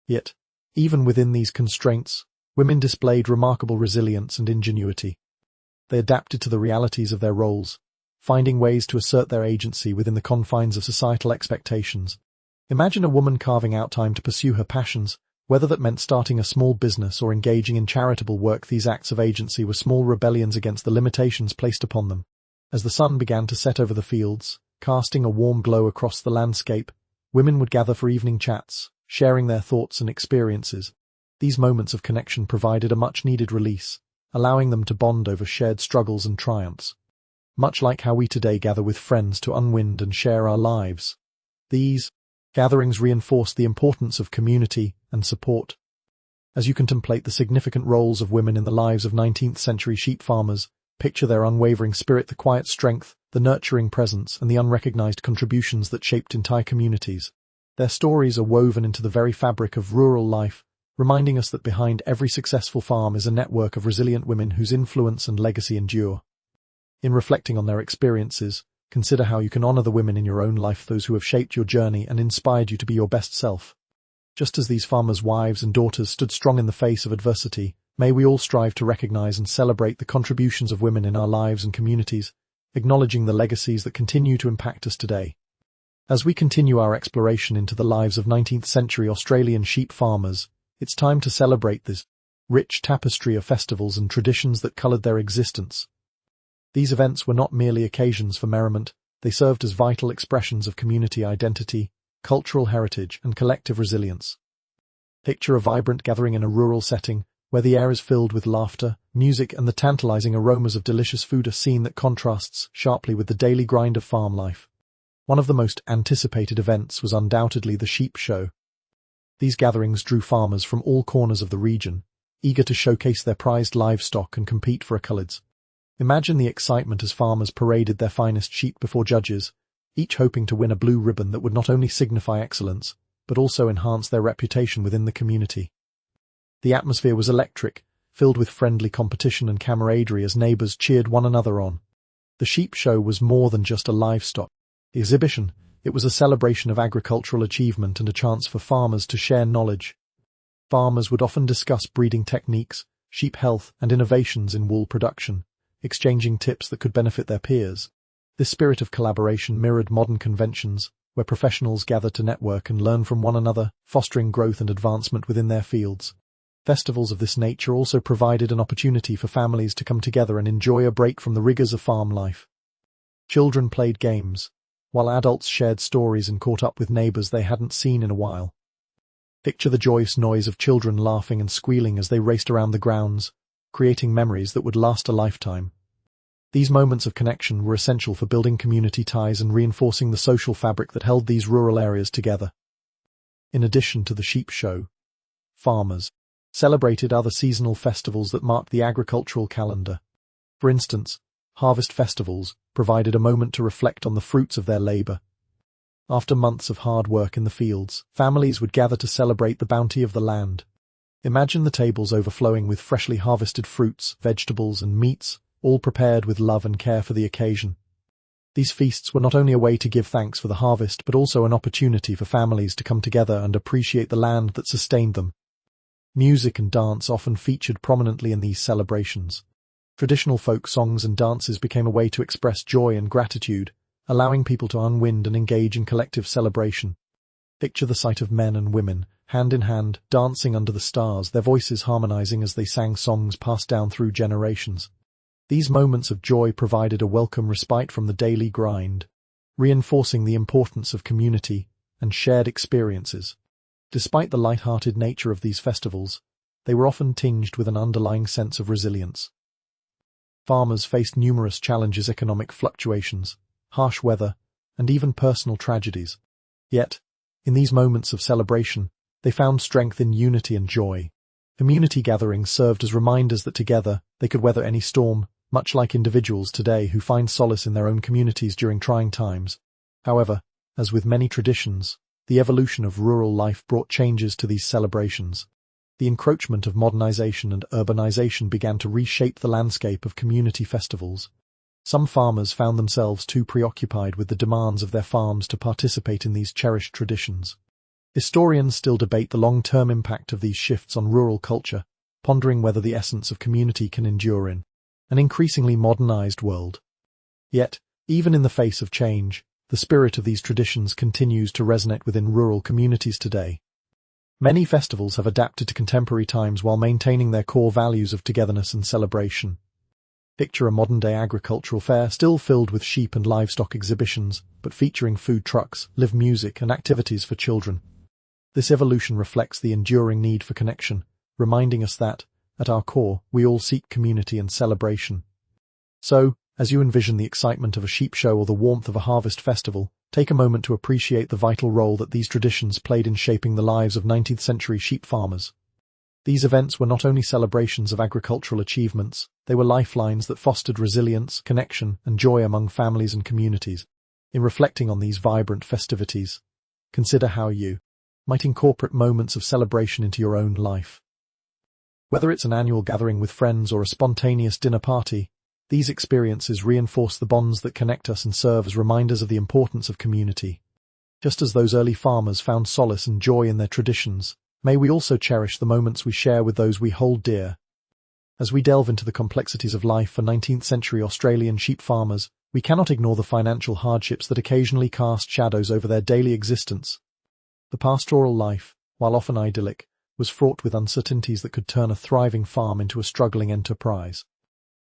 Yet, even within these constraints, women displayed remarkable resilience and ingenuity. They adapted to the realities of their roles, finding ways to assert their agency within the confines of societal expectations. Imagine a woman carving out time to pursue her passions, whether that meant starting a small business or engaging in charitable work. These acts of agency were small rebellions against the limitations placed upon them. As the sun began to set over the fields, casting a warm glow across the landscape, women would gather for evening chats, sharing their thoughts and experiences. These moments of connection provided a much-needed release, allowing them to bond over shared struggles and triumphs. Much like how we today gather with friends to unwind and share our lives, these gatherings reinforced the importance of community and support. As you contemplate the significant roles of women in the lives of 19th-century sheep farmers, picture their unwavering spirit, the quiet strength, the nurturing presence, and the unrecognized contributions that shaped entire communities. Their stories are woven into the very fabric of rural life, reminding us that behind every successful farm is a network of resilient women whose influence and legacy endure. In reflecting on their experiences, consider how you can honor the women in your own life, those who have shaped your journey and inspired you to be your best self. Just as these farmers' wives and daughters stood strong in the face of adversity, may we all strive to recognize and celebrate the contributions of women in our lives and communities, acknowledging the legacies that continue to impact us today. As we continue our exploration into the lives of 19th-century Australian sheep farmers, it's time to celebrate this rich tapestry of festivals and traditions that colored their existence. These events were not merely occasions for merriment, they served as vital expressions of community identity, cultural heritage, and collective resilience. Picture a vibrant gathering in a rural setting, where the air is filled with laughter, music, and the tantalizing aromas of delicious food, a scene that contrasts sharply with the daily grind of farm life. One of the most anticipated events was undoubtedly the sheep show. These gatherings drew farmers from all corners of the region, eager to showcase their prized livestock and compete for accolades. Imagine the excitement as farmers paraded their finest sheep before judges, each hoping to win a blue ribbon that would not only signify excellence, but also enhance their reputation within the community. The atmosphere was electric, filled with friendly competition and camaraderie as neighbors cheered one another on. The sheep show was more than just a livestock exhibition, it was a celebration of agricultural achievement and a chance for farmers to share knowledge. Farmers would often discuss breeding techniques, sheep health, and innovations in wool production, exchanging tips that could benefit their peers. This spirit of collaboration mirrored modern conventions, where professionals gathered to network and learn from one another, fostering growth and advancement within their fields. Festivals of this nature also provided an opportunity for families to come together and enjoy a break from the rigors of farm life. Children played games, while adults shared stories and caught up with neighbors they hadn't seen in a while. Picture the joyous noise of children laughing and squealing as they raced around the grounds, creating memories that would last a lifetime. These moments of connection were essential for building community ties and reinforcing the social fabric that held these rural areas together. In addition to the sheep show, farmers celebrated other seasonal festivals that marked the agricultural calendar. For instance, harvest festivals provided a moment to reflect on the fruits of their labor. After months of hard work in the fields, families would gather to celebrate the bounty of the land. Imagine the tables overflowing with freshly harvested fruits, vegetables, and meats, all prepared with love and care for the occasion. These feasts were not only a way to give thanks for the harvest but also an opportunity for families to come together and appreciate the land that sustained them. Music and dance often featured prominently in these celebrations. Traditional folk songs and dances became a way to express joy and gratitude, allowing people to unwind and engage in collective celebration. Picture the sight of men and women, hand in hand, dancing under the stars, their voices harmonizing as they sang songs passed down through generations. These moments of joy provided a welcome respite from the daily grind, reinforcing the importance of community and shared experiences. Despite the light-hearted nature of these festivals, they were often tinged with an underlying sense of resilience. Farmers faced numerous challenges: economic fluctuations, harsh weather, and even personal tragedies. Yet, in these moments of celebration, they found strength in unity and joy. Community gatherings served as reminders that together they could weather any storm, much like individuals today who find solace in their own communities during trying times. However, as with many traditions, the evolution of rural life brought changes to these celebrations. The encroachment of modernization and urbanization began to reshape the landscape of community festivals. Some farmers found themselves too preoccupied with the demands of their farms to participate in these cherished traditions. Historians still debate the long-term impact of these shifts on rural culture, pondering whether the essence of community can endure in an increasingly modernized world. Yet, even in the face of change, the spirit of these traditions continues to resonate within rural communities today. Many festivals have adapted to contemporary times while maintaining their core values of togetherness and celebration. Picture a modern-day agricultural fair still filled with sheep and livestock exhibitions, but featuring food trucks, live music, and activities for children. This evolution reflects the enduring need for connection, reminding us that, at our core, we all seek community and celebration. So, as you envision the excitement of a sheep show or the warmth of a harvest festival, take a moment to appreciate the vital role that these traditions played in shaping the lives of 19th-century sheep farmers. These events were not only celebrations of agricultural achievements, they were lifelines that fostered resilience, connection, and joy among families and communities. In reflecting on these vibrant festivities, consider how you might incorporate moments of celebration into your own life. Whether it's an annual gathering with friends or a spontaneous dinner party, these experiences reinforce the bonds that connect us and serve as reminders of the importance of community. Just as those early farmers found solace and joy in their traditions, may we also cherish the moments we share with those we hold dear. As we delve into the complexities of life for 19th-century Australian sheep farmers, we cannot ignore the financial hardships that occasionally cast shadows over their daily existence. The pastoral life, while often idyllic, was fraught with uncertainties that could turn a thriving farm into a struggling enterprise.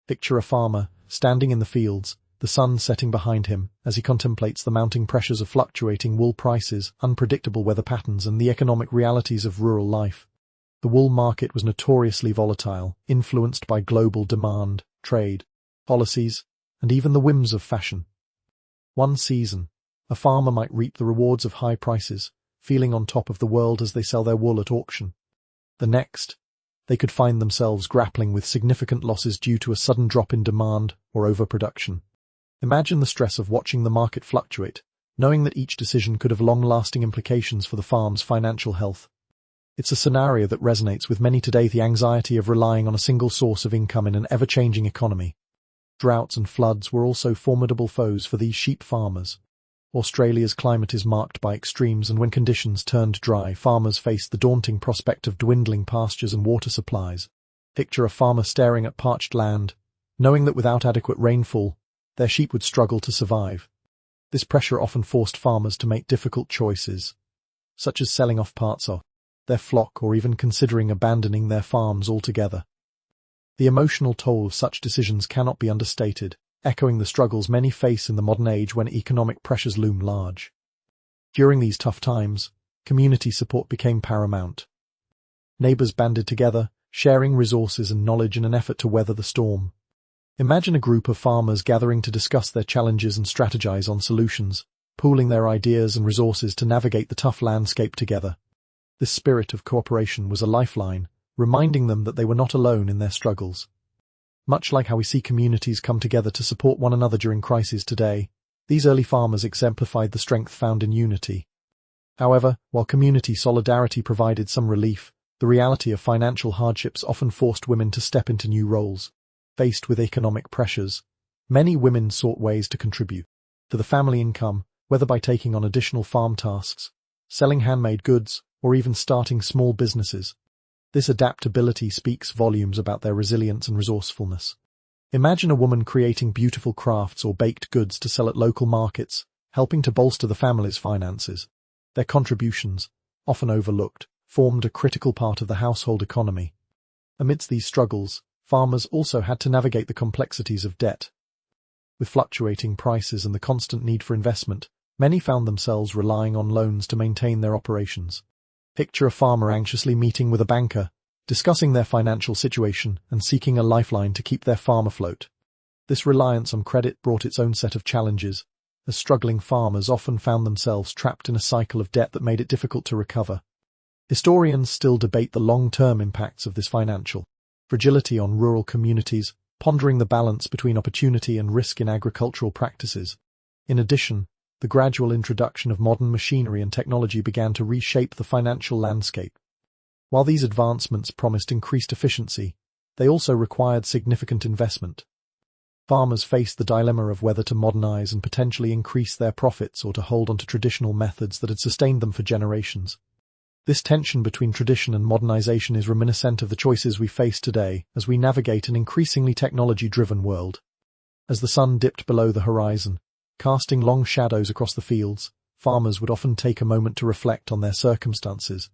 Picture a farmer, standing in the fields, the sun setting behind him, as he contemplates the mounting pressures of fluctuating wool prices, unpredictable weather patterns, and the economic realities of rural life. The wool market was notoriously volatile, influenced by global demand, trade, policies, and even the whims of fashion. One season, a farmer might reap the rewards of high prices, feeling on top of the world as they sell their wool at auction. The next, they could find themselves grappling with significant losses due to a sudden drop in demand or overproduction. Imagine the stress of watching the market fluctuate, knowing that each decision could have long-lasting implications for the farm's financial health. It's a scenario that resonates with many today, the anxiety of relying on a single source of income in an ever-changing economy. Droughts and floods were also formidable foes for these sheep farmers. Australia's climate is marked by extremes, and when conditions turned dry, farmers faced the daunting prospect of dwindling pastures and water supplies. Picture a farmer staring at parched land, knowing that without adequate rainfall, their sheep would struggle to survive. This pressure often forced farmers to make difficult choices, such as selling off parts of their flock or even considering abandoning their farms altogether. The emotional toll of such decisions cannot be understated, echoing the struggles many face in the modern age when economic pressures loom large. During these tough times, community support became paramount. Neighbors banded together, sharing resources and knowledge in an effort to weather the storm. Imagine a group of farmers gathering to discuss their challenges and strategize on solutions, pooling their ideas and resources to navigate the tough landscape together. This spirit of cooperation was a lifeline, reminding them that they were not alone in their struggles. Much like how we see communities come together to support one another during crises today, these early farmers exemplified the strength found in unity. However, while community solidarity provided some relief, the reality of financial hardships often forced women to step into new roles. Faced with economic pressures, many women sought ways to contribute to the family income, whether by taking on additional farm tasks, selling handmade goods, or even starting small businesses. This adaptability speaks volumes about their resilience and resourcefulness. Imagine a woman creating beautiful crafts or baked goods to sell at local markets, helping to bolster the family's finances. Their contributions, often overlooked, formed a critical part of the household economy. Amidst these struggles, farmers also had to navigate the complexities of debt. With fluctuating prices and the constant need for investment, many found themselves relying on loans to maintain their operations. Picture a farmer anxiously meeting with a banker, discussing their financial situation and seeking a lifeline to keep their farm afloat. This reliance on credit brought its own set of challenges, as struggling farmers often found themselves trapped in a cycle of debt that made it difficult to recover. Historians still debate the long-term impacts of this financial fragility on rural communities, pondering the balance between opportunity and risk in agricultural practices. In addition, the gradual introduction of modern machinery and technology began to reshape the financial landscape. While these advancements promised increased efficiency, they also required significant investment. Farmers faced the dilemma of whether to modernize and potentially increase their profits or to hold on to traditional methods that had sustained them for generations. This tension between tradition and modernization is reminiscent of the choices we face today as we navigate an increasingly technology-driven world. As the sun dipped below the horizon, casting long shadows across the fields, farmers would often take a moment to reflect on their circumstances.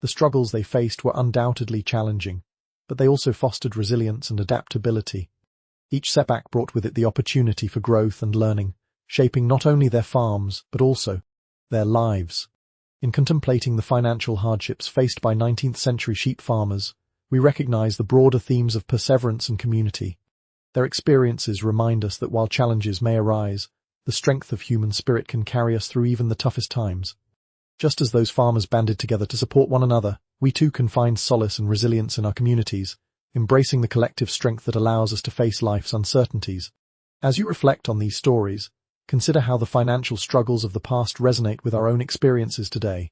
The struggles they faced were undoubtedly challenging, but they also fostered resilience and adaptability. Each setback brought with it the opportunity for growth and learning, shaping not only their farms, but also their lives. In contemplating the financial hardships faced by 19th-century sheep farmers, we recognize the broader themes of perseverance and community. Their experiences remind us that while challenges may arise, the strength of human spirit can carry us through even the toughest times. Just as those farmers banded together to support one another, we too can find solace and resilience in our communities, embracing the collective strength that allows us to face life's uncertainties. As you reflect on these stories, consider how the financial struggles of the past resonate with our own experiences today.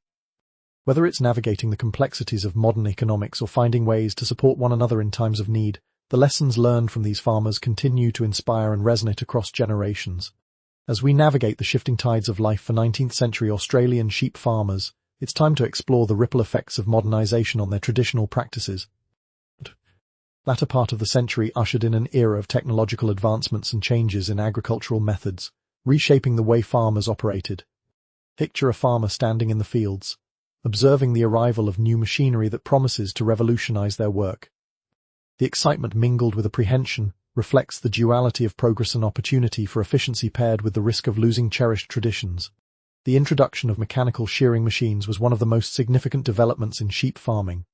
Whether it's navigating the complexities of modern economics or finding ways to support one another in times of need, the lessons learned from these farmers continue to inspire and resonate across generations. As we navigate the shifting tides of life for 19th-century Australian sheep farmers, it's time to explore the ripple effects of modernization on their traditional practices. Latter part of the century ushered in an era of technological advancements and changes in agricultural methods, reshaping the way farmers operated. Picture a farmer standing in the fields, observing the arrival of new machinery that promises to revolutionize their work. The excitement mingled with apprehension reflects the duality of progress and opportunity for efficiency paired with the risk of losing cherished traditions. The introduction of mechanical shearing machines was one of the most significant developments in sheep farming.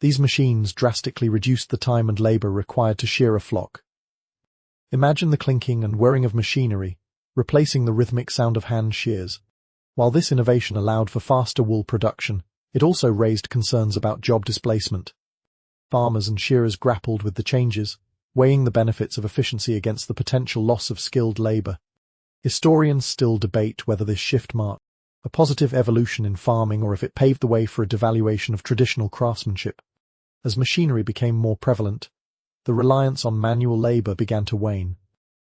These machines drastically reduced the time and labor required to shear a flock. Imagine the clinking and whirring of machinery, replacing the rhythmic sound of hand shears. While this innovation allowed for faster wool production, it also raised concerns about job displacement. Farmers and shearers grappled with the changes, weighing the benefits of efficiency against the potential loss of skilled labor. Historians still debate whether this shift marked a positive evolution in farming or if it paved the way for a devaluation of traditional craftsmanship. As machinery became more prevalent, the reliance on manual labor began to wane.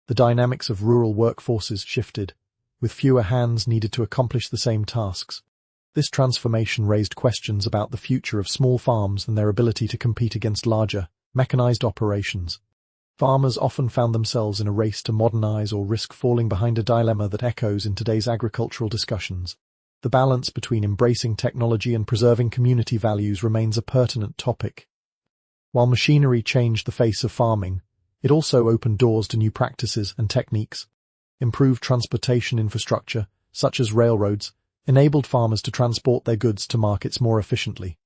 The dynamics of rural workforces shifted, with fewer hands needed to accomplish the same tasks. This transformation raised questions about the future of small farms and their ability to compete against larger, mechanized operations. Farmers often found themselves in a race to modernize or risk falling behind, a dilemma that echoes in today's agricultural discussions. The balance between embracing technology and preserving community values remains a pertinent topic. While machinery changed the face of farming, it also opened doors to new practices and techniques. Improved transportation infrastructure, such as railroads, enabled farmers to transport their goods to markets more efficiently.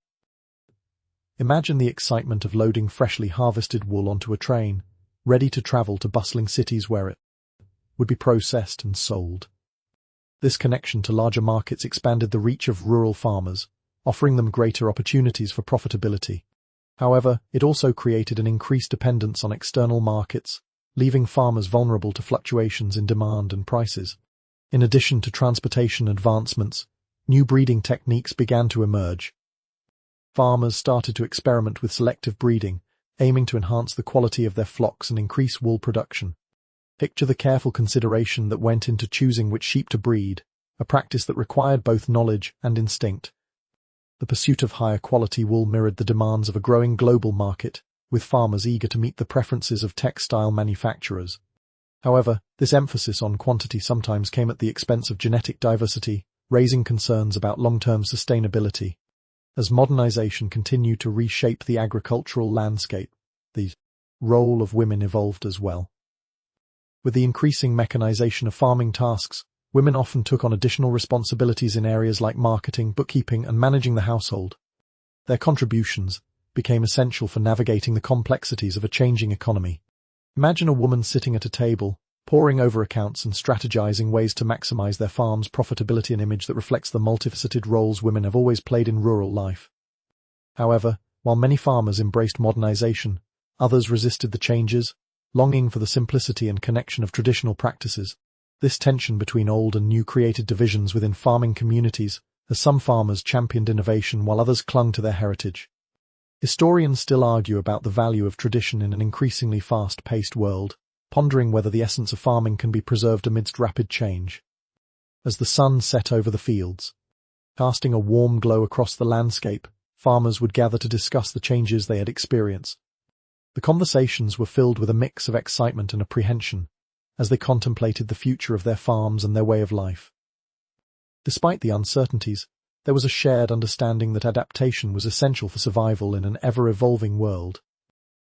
Imagine the excitement of loading freshly harvested wool onto a train, ready to travel to bustling cities where it would be processed and sold. This connection to larger markets expanded the reach of rural farmers, offering them greater opportunities for profitability. However, it also created an increased dependence on external markets, leaving farmers vulnerable to fluctuations in demand and prices. In addition to transportation advancements, new breeding techniques began to emerge. Farmers started to experiment with selective breeding, aiming to enhance the quality of their flocks and increase wool production. Picture the careful consideration that went into choosing which sheep to breed, a practice that required both knowledge and instinct. The pursuit of higher quality wool mirrored the demands of a growing global market, with farmers eager to meet the preferences of textile manufacturers. However, this emphasis on quantity sometimes came at the expense of genetic diversity, raising concerns about long-term sustainability. As modernization continued to reshape the agricultural landscape, the role of women evolved as well. With the increasing mechanization of farming tasks, women often took on additional responsibilities in areas like marketing, bookkeeping, and managing the household. Their contributions became essential for navigating the complexities of a changing economy. Imagine a woman sitting at a table, poring over accounts and strategizing ways to maximize their farm's profitability, an image that reflects the multifaceted roles women have always played in rural life. However, while many farmers embraced modernization, others resisted the changes, longing for the simplicity and connection of traditional practices. This tension between old and new created divisions within farming communities, as some farmers championed innovation while others clung to their heritage. Historians still argue about the value of tradition in an increasingly fast-paced world, pondering whether the essence of farming can be preserved amidst rapid change. As the sun set over the fields, casting a warm glow across the landscape, farmers would gather to discuss the changes they had experienced. The conversations were filled with a mix of excitement and apprehension as they contemplated the future of their farms and their way of life. Despite the uncertainties, there was a shared understanding that adaptation was essential for survival in an ever-evolving world.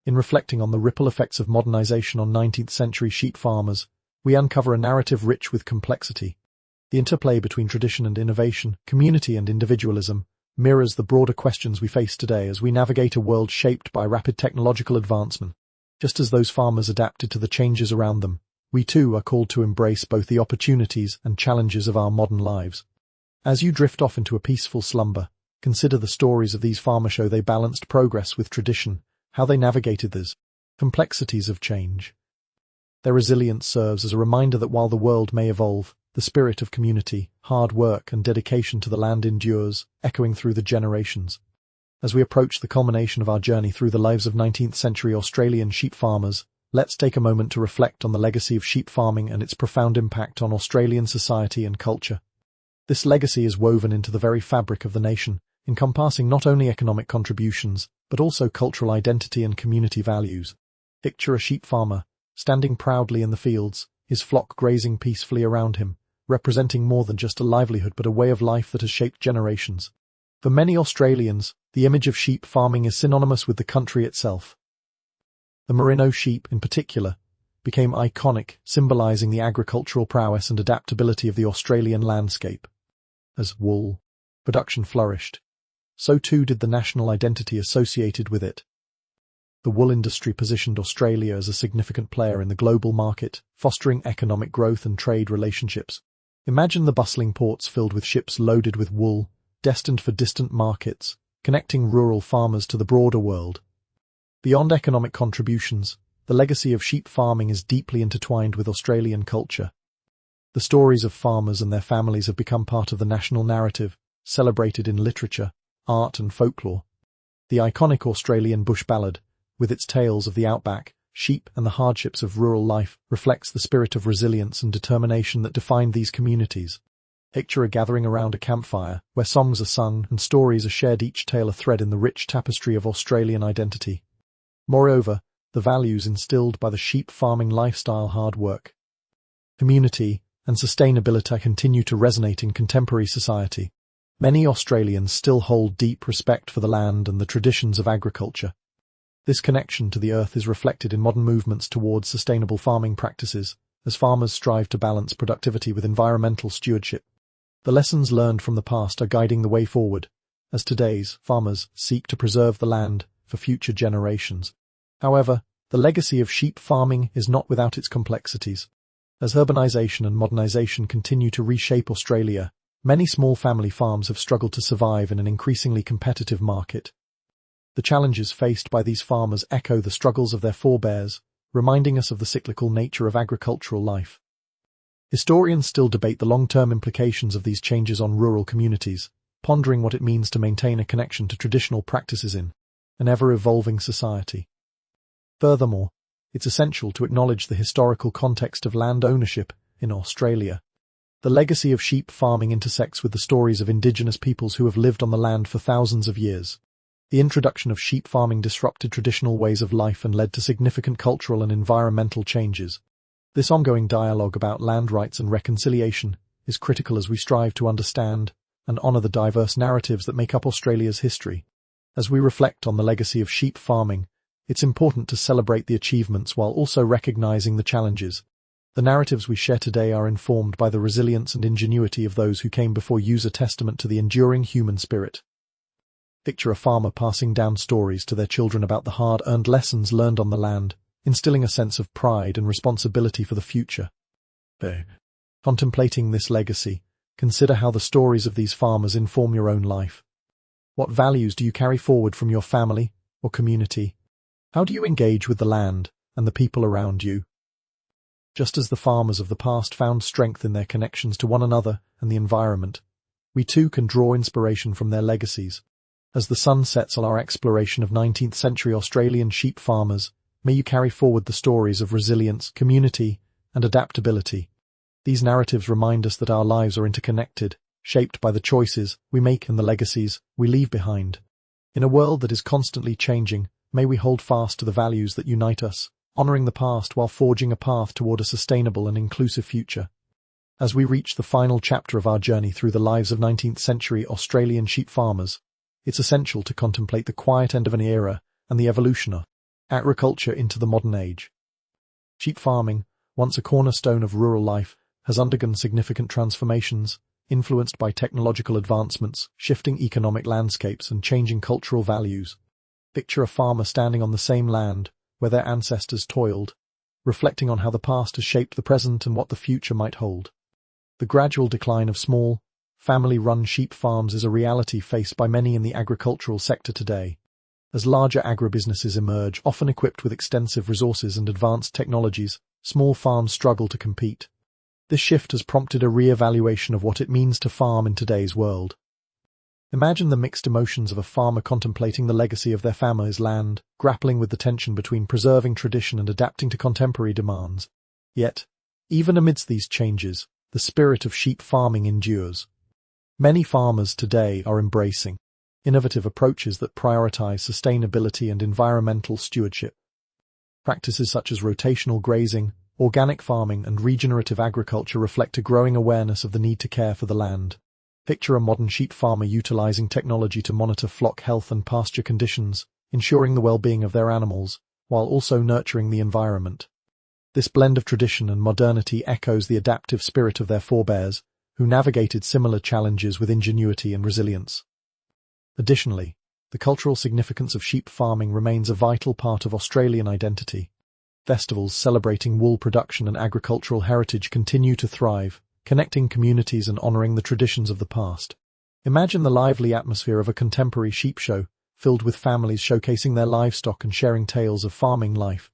In reflecting on the ripple effects of modernization on 19th-century sheep farmers, we uncover a narrative rich with complexity. The interplay between tradition and innovation, community and individualism, mirrors the broader questions we face today as we navigate a world shaped by rapid technological advancement. Just as those farmers adapted to the changes around them, we too are called to embrace both the opportunities and challenges of our modern lives. As you drift off into a peaceful slumber, consider the stories of these farmers. Show they balanced progress with tradition, how they navigated these complexities of change. Their resilience serves as a reminder that while the world may evolve, the spirit of community, hard work and dedication to the land endures, echoing through the generations. As we approach the culmination of our journey through the lives of 19th-century Australian sheep farmers, let's take a moment to reflect on the legacy of sheep farming and its profound impact on Australian society and culture. This legacy is woven into the very fabric of the nation, encompassing not only economic contributions, but also cultural identity and community values. Picture a sheep farmer, standing proudly in the fields, his flock grazing peacefully around him, representing more than just a livelihood but a way of life that has shaped generations. For many Australians, the image of sheep farming is synonymous with the country itself. The merino sheep, in particular, became iconic, symbolising the agricultural prowess and adaptability of the Australian landscape. As wool production flourished, so too did the national identity associated with it. The wool industry positioned Australia as a significant player in the global market, fostering economic growth and trade relationships. Imagine the bustling ports filled with ships loaded with wool, destined for distant markets, connecting rural farmers to the broader world. Beyond economic contributions, the legacy of sheep farming is deeply intertwined with Australian culture. The stories of farmers and their families have become part of the national narrative, celebrated in literature, art and folklore. The iconic Australian bush ballad, with its tales of the outback, sheep and the hardships of rural life, reflects the spirit of resilience and determination that defined these communities. Picture a gathering around a campfire, where songs are sung and stories are shared, each tale a thread in the rich tapestry of Australian identity. Moreover, the values instilled by the sheep farming lifestyle, hard work, community, and sustainability continue to resonate in contemporary society. Many Australians still hold deep respect for the land and the traditions of agriculture. This connection to the earth is reflected in modern movements towards sustainable farming practices, as farmers strive to balance productivity with environmental stewardship. The lessons learned from the past are guiding the way forward, as today's farmers seek to preserve the land for future generations. However, the legacy of sheep farming is not without its complexities. As urbanisation and modernisation continue to reshape Australia, many small family farms have struggled to survive in an increasingly competitive market. The challenges faced by these farmers echo the struggles of their forebears, reminding us of the cyclical nature of agricultural life. Historians still debate the long-term implications of these changes on rural communities, pondering what it means to maintain a connection to traditional practices in an ever-evolving society. Furthermore, it's essential to acknowledge the historical context of land ownership in Australia. The legacy of sheep farming intersects with the stories of Indigenous peoples who have lived on the land for thousands of years. The introduction of sheep farming disrupted traditional ways of life and led to significant cultural and environmental changes. This ongoing dialogue about land rights and reconciliation is critical as we strive to understand and honour the diverse narratives that make up Australia's history. As we reflect on the legacy of sheep farming, it's important to celebrate the achievements while also recognising the challenges. The narratives we share today are informed by the resilience and ingenuity of those who came before, a testament to the enduring human spirit. Picture a farmer passing down stories to their children about the hard-earned lessons learned on the land, instilling a sense of pride and responsibility for the future. Contemplating this legacy, consider how the stories of these farmers inform your own life. What values do you carry forward from your family or community? How do you engage with the land and the people around you? Just as the farmers of the past found strength in their connections to one another and the environment, we too can draw inspiration from their legacies. As the sun sets on our exploration of 19th-century Australian sheep farmers, May you carry forward the stories of resilience, community, and adaptability. These narratives remind us that our lives are interconnected, shaped by the choices we make and the legacies we leave behind. In a world that is constantly changing, may we hold fast to the values that unite us, honoring the past while forging a path toward a sustainable and inclusive future. As we reach the final chapter of our journey through the lives of 19th century Australian sheep farmers, it's essential to contemplate the quiet end of an era and the evolution of agriculture into the modern age. Sheep farming, once a cornerstone of rural life, has undergone significant transformations, influenced by technological advancements, shifting economic landscapes, and changing cultural values. Picture a farmer standing on the same land where their ancestors toiled, reflecting on how the past has shaped the present and what the future might hold. The gradual decline of small, family-run sheep farms is a reality faced by many in the agricultural sector today. As larger agribusinesses emerge, often equipped with extensive resources and advanced technologies, small farms struggle to compete. This shift has prompted a re-evaluation of what it means to farm in today's world. Imagine the mixed emotions of a farmer contemplating the legacy of their family's land, grappling with the tension between preserving tradition and adapting to contemporary demands. Yet, even amidst these changes, the spirit of sheep farming endures. Many farmers today are embracing innovative approaches that prioritize sustainability and environmental stewardship. Practices such as rotational grazing, organic farming, and regenerative agriculture reflect a growing awareness of the need to care for the land. Picture a modern sheep farmer utilizing technology to monitor flock health and pasture conditions, ensuring the well-being of their animals, while also nurturing the environment. This blend of tradition and modernity echoes the adaptive spirit of their forebears, who navigated similar challenges with ingenuity and resilience. Additionally, the cultural significance of sheep farming remains a vital part of Australian identity. Festivals celebrating wool production and agricultural heritage continue to thrive, connecting communities and honoring the traditions of the past. Imagine the lively atmosphere of a contemporary sheep show, filled with families showcasing their livestock and sharing tales of farming life.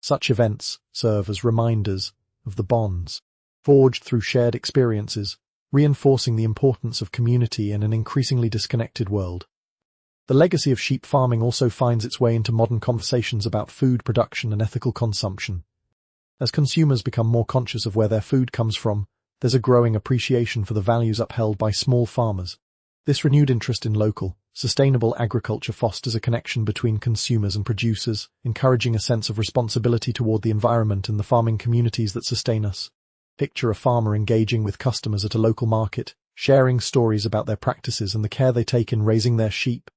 Such events serve as reminders of the bonds forged through shared experiences, reinforcing the importance of community in an increasingly disconnected world. The legacy of sheep farming also finds its way into modern conversations about food production and ethical consumption. As consumers become more conscious of where their food comes from, there's a growing appreciation for the values upheld by small farmers. This renewed interest in local, sustainable agriculture fosters a connection between consumers and producers, encouraging a sense of responsibility toward the environment and the farming communities that sustain us. Picture a farmer engaging with customers at a local market, sharing stories about their practices and the care they take in raising their sheep.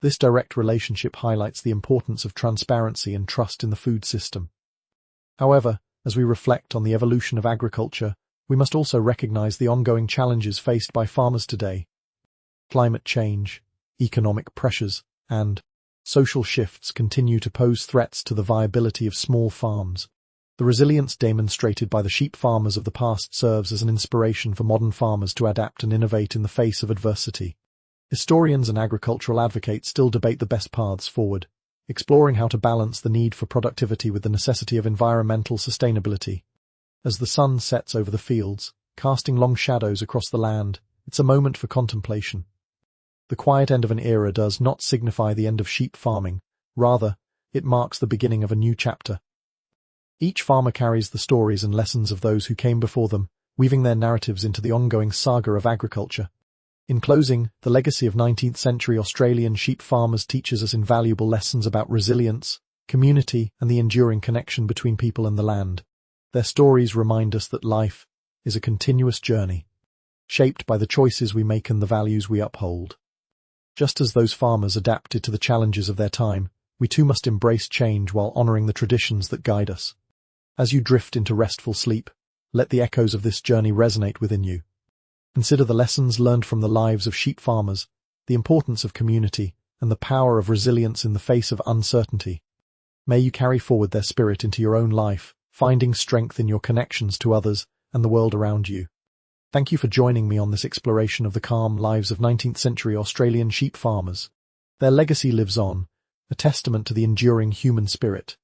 This direct relationship highlights the importance of transparency and trust in the food system. However, as we reflect on the evolution of agriculture, we must also recognize the ongoing challenges faced by farmers today. Climate change, economic pressures, and social shifts continue to pose threats to the viability of small farms. The resilience demonstrated by the sheep farmers of the past serves as an inspiration for modern farmers to adapt and innovate in the face of adversity. Historians and agricultural advocates still debate the best paths forward, exploring how to balance the need for productivity with the necessity of environmental sustainability. As the sun sets over the fields, casting long shadows across the land, it's a moment for contemplation. The quiet end of an era does not signify the end of sheep farming, rather, it marks the beginning of a new chapter. Each farmer carries the stories and lessons of those who came before them, weaving their narratives into the ongoing saga of agriculture. In closing, the legacy of 19th century Australian sheep farmers teaches us invaluable lessons about resilience, community, and the enduring connection between people and the land. Their stories remind us that life is a continuous journey, shaped by the choices we make and the values we uphold. Just as those farmers adapted to the challenges of their time, we too must embrace change while honoring the traditions that guide us. As you drift into restful sleep, let the echoes of this journey resonate within you. Consider the lessons learned from the lives of sheep farmers, the importance of community, and the power of resilience in the face of uncertainty. May you carry forward their spirit into your own life, finding strength in your connections to others and the world around you. Thank you for joining me on this exploration of the calm lives of 19th century Australian sheep farmers. Their legacy lives on, a testament to the enduring human spirit.